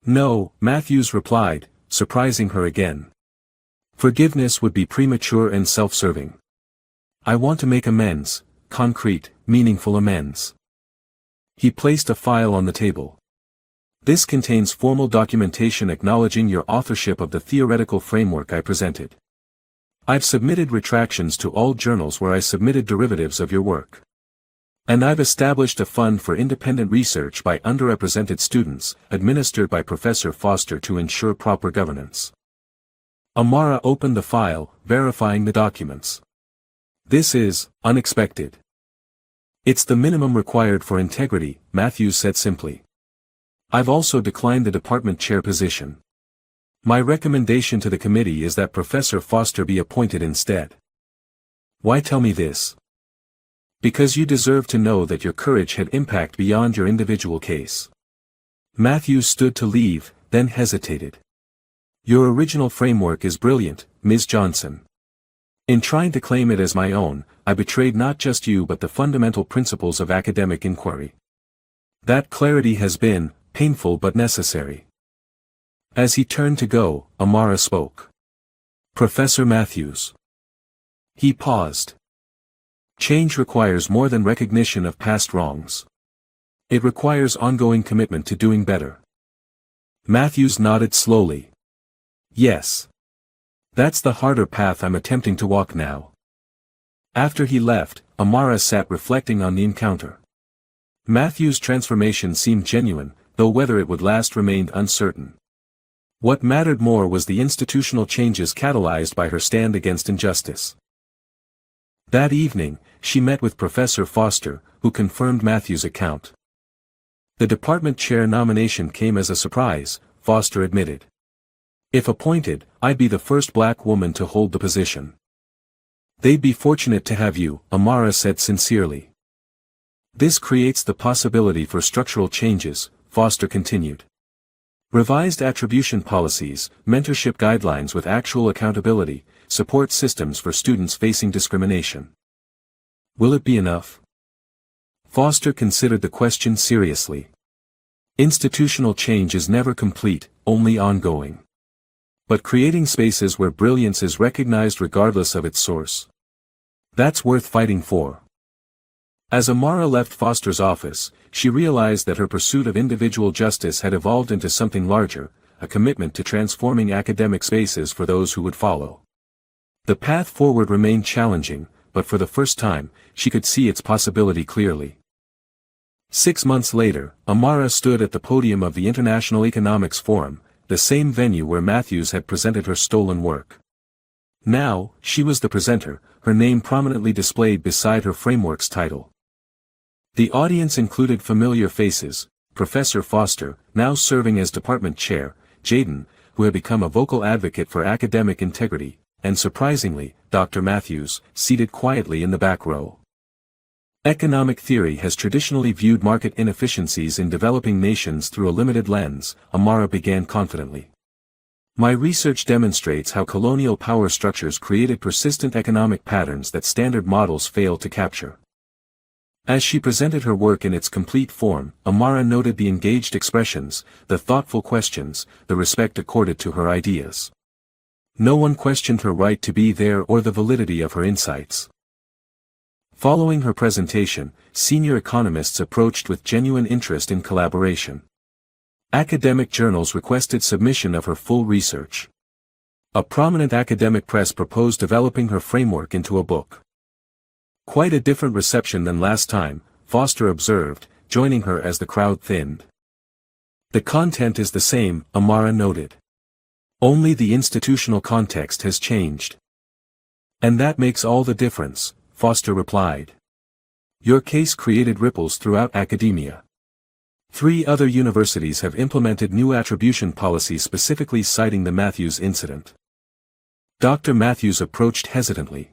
No, Matthews replied, surprising her again. Forgiveness would be premature and self-serving. I want to make amends, concrete, meaningful amends. He placed a file on the table. This contains formal documentation acknowledging your authorship of the theoretical framework I presented. I've submitted retractions to all journals where I submitted derivatives of your work. And I've established a fund for independent research by underrepresented students, administered by Professor Foster to ensure proper governance. Amara opened the file, verifying the documents. This is unexpected. It's the minimum required for integrity, Matthews said simply. I've also declined the department chair position. My recommendation to the committee is that Professor Foster be appointed instead. Why tell me this? Because you deserve to know that your courage had impact beyond your individual case. Matthews stood to leave, then hesitated. Your original framework is brilliant, Ms. Johnson. In trying to claim it as my own, I betrayed not just you but the fundamental principles of academic inquiry. That clarity has been painful but necessary. As he turned to go, Amara spoke. Professor Matthews. He paused. Change requires more than recognition of past wrongs. It requires ongoing commitment to doing better. Matthews nodded slowly. Yes. That's the harder path I'm attempting to walk now. After he left, Amara sat reflecting on the encounter. Matthews' transformation seemed genuine, though whether it would last remained uncertain. What mattered more was the institutional changes catalyzed by her stand against injustice. That evening, she met with Professor Foster, who confirmed Matthews' account. The department chair nomination came as a surprise, Foster admitted. If appointed, I'd be the first black woman to hold the position. They'd be fortunate to have you, Amara said sincerely. This creates the possibility for structural changes, Foster continued. Revised attribution policies, mentorship guidelines with actual accountability, support systems for students facing discrimination. Will it be enough? Foster considered the question seriously. Institutional change is never complete, only ongoing. But creating spaces where brilliance is recognized regardless of its source. That's worth fighting for. As Amara left Foster's office, she realized that her pursuit of individual justice had evolved into something larger, a commitment to transforming academic spaces for those who would follow. The path forward remained challenging, but for the first time, she could see its possibility clearly. 6 months later, Amara stood at the podium of the International Economics Forum, the same venue where Matthews had presented her stolen work. Now, she was the presenter, her name prominently displayed beside her framework's title. The audience included familiar faces, Professor Foster, now serving as department chair, Jaden, who had become a vocal advocate for academic integrity, and surprisingly, Dr. Matthews, seated quietly in the back row. Economic theory has traditionally viewed market inefficiencies in developing nations through a limited lens, Amara began confidently. My research demonstrates how colonial power structures created persistent economic patterns that standard models fail to capture. As she presented her work in its complete form, Amara noted the engaged expressions, the thoughtful questions, the respect accorded to her ideas. No one questioned her right to be there or the validity of her insights. Following her presentation, senior economists approached with genuine interest in collaboration. Academic journals requested submission of her full research. A prominent academic press proposed developing her framework into a book. Quite a different reception than last time, Foster observed, joining her as the crowd thinned. The content is the same, Amara noted. Only the institutional context has changed. And that makes all the difference, Foster replied. Your case created ripples throughout academia. 3 other universities have implemented new attribution policies specifically citing the Matthews incident. Dr. Matthews approached hesitantly.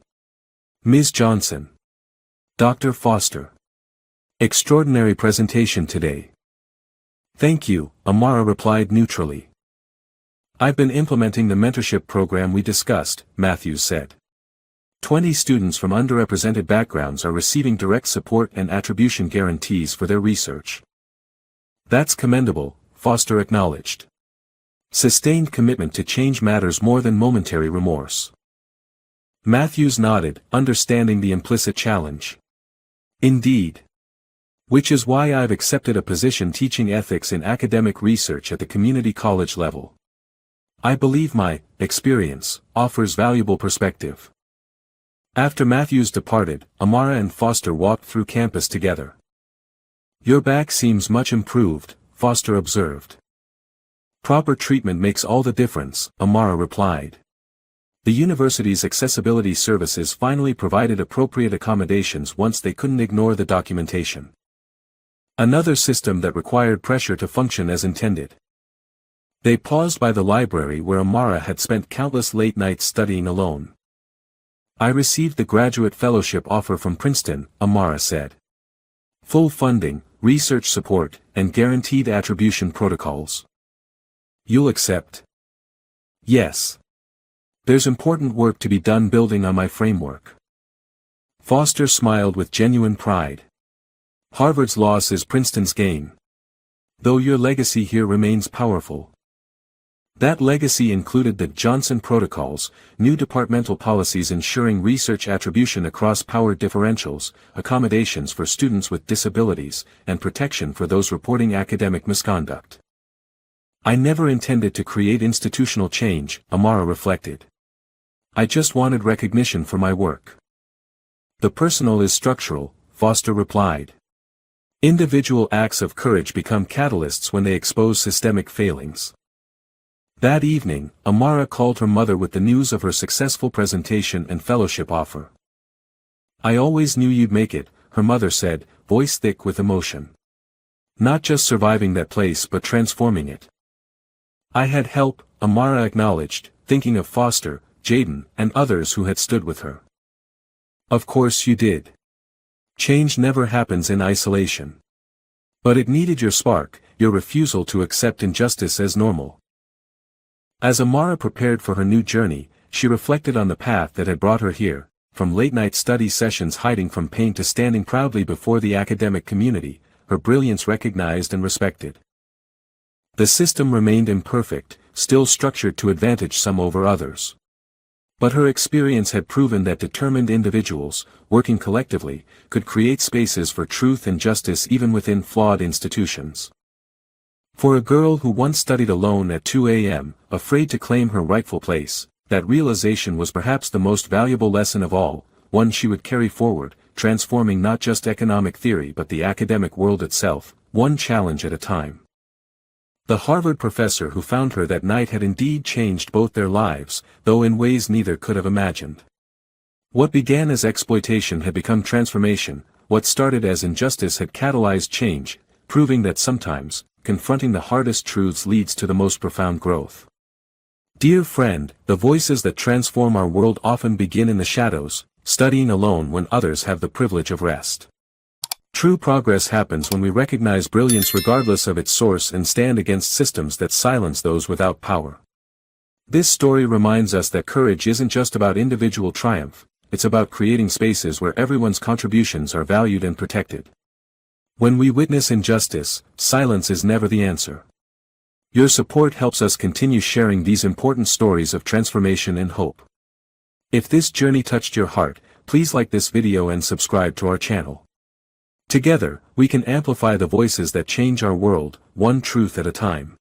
Ms. Johnson. Dr. Foster. Extraordinary presentation today. Thank you, Amara replied neutrally. I've been implementing the mentorship program we discussed, Matthews said. 20 students from underrepresented backgrounds are receiving direct support and attribution guarantees for their research. That's commendable, Foster acknowledged. Sustained commitment to change matters more than momentary remorse. Matthews nodded, understanding the implicit challenge. Indeed. Which is why I've accepted a position teaching ethics in academic research at the community college level. I believe my experience offers valuable perspective. After Matthews departed, Amara and Foster walked through campus together. Your back seems much improved, Foster observed. Proper treatment makes all the difference, Amara replied. The university's accessibility services finally provided appropriate accommodations once they couldn't ignore the documentation. Another system that required pressure to function as intended. They paused by the library where Amara had spent countless late nights studying alone. I received the graduate fellowship offer from Princeton, Amara said. Full funding, research support, and guaranteed attribution protocols. You'll accept? Yes. There's important work to be done building on my framework. Foster smiled with genuine pride. Harvard's loss is Princeton's gain. Though your legacy here remains powerful. That legacy included the Johnson Protocols, new departmental policies ensuring research attribution across power differentials, accommodations for students with disabilities, and protection for those reporting academic misconduct. I never intended to create institutional change, Amara reflected. I just wanted recognition for my work. The personal is structural, Foster replied. Individual acts of courage become catalysts when they expose systemic failings. That evening, Amara called her mother with the news of her successful presentation and fellowship offer. I always knew you'd make it, her mother said, voice thick with emotion. Not just surviving that place but transforming it. I had help, Amara acknowledged, thinking of Foster, Jaden, and others who had stood with her. Of course you did. Change never happens in isolation. But it needed your spark, your refusal to accept injustice as normal. As Amara prepared for her new journey, she reflected on the path that had brought her here, from late-night study sessions hiding from pain to standing proudly before the academic community, her brilliance recognized and respected. The system remained imperfect, still structured to advantage some over others. But her experience had proven that determined individuals, working collectively, could create spaces for truth and justice even within flawed institutions. For a girl who once studied alone at 2 a.m., afraid to claim her rightful place, that realization was perhaps the most valuable lesson of all, one she would carry forward, transforming not just economic theory but the academic world itself, one challenge at a time. The Harvard professor who found her that night had indeed changed both their lives, though in ways neither could have imagined. What began as exploitation had become transformation, what started as injustice had catalyzed change, proving that sometimes, confronting the hardest truths leads to the most profound growth. Dear friend, the voices that transform our world often begin in the shadows, studying alone when others have the privilege of rest. True progress happens when we recognize brilliance regardless of its source and stand against systems that silence those without power. This story reminds us that courage isn't just about individual triumph, it's about creating spaces where everyone's contributions are valued and protected. When we witness injustice, silence is never the answer. Your support helps us continue sharing these important stories of transformation and hope. If this journey touched your heart, please like this video and subscribe to our channel. Together, we can amplify the voices that change our world, one truth at a time.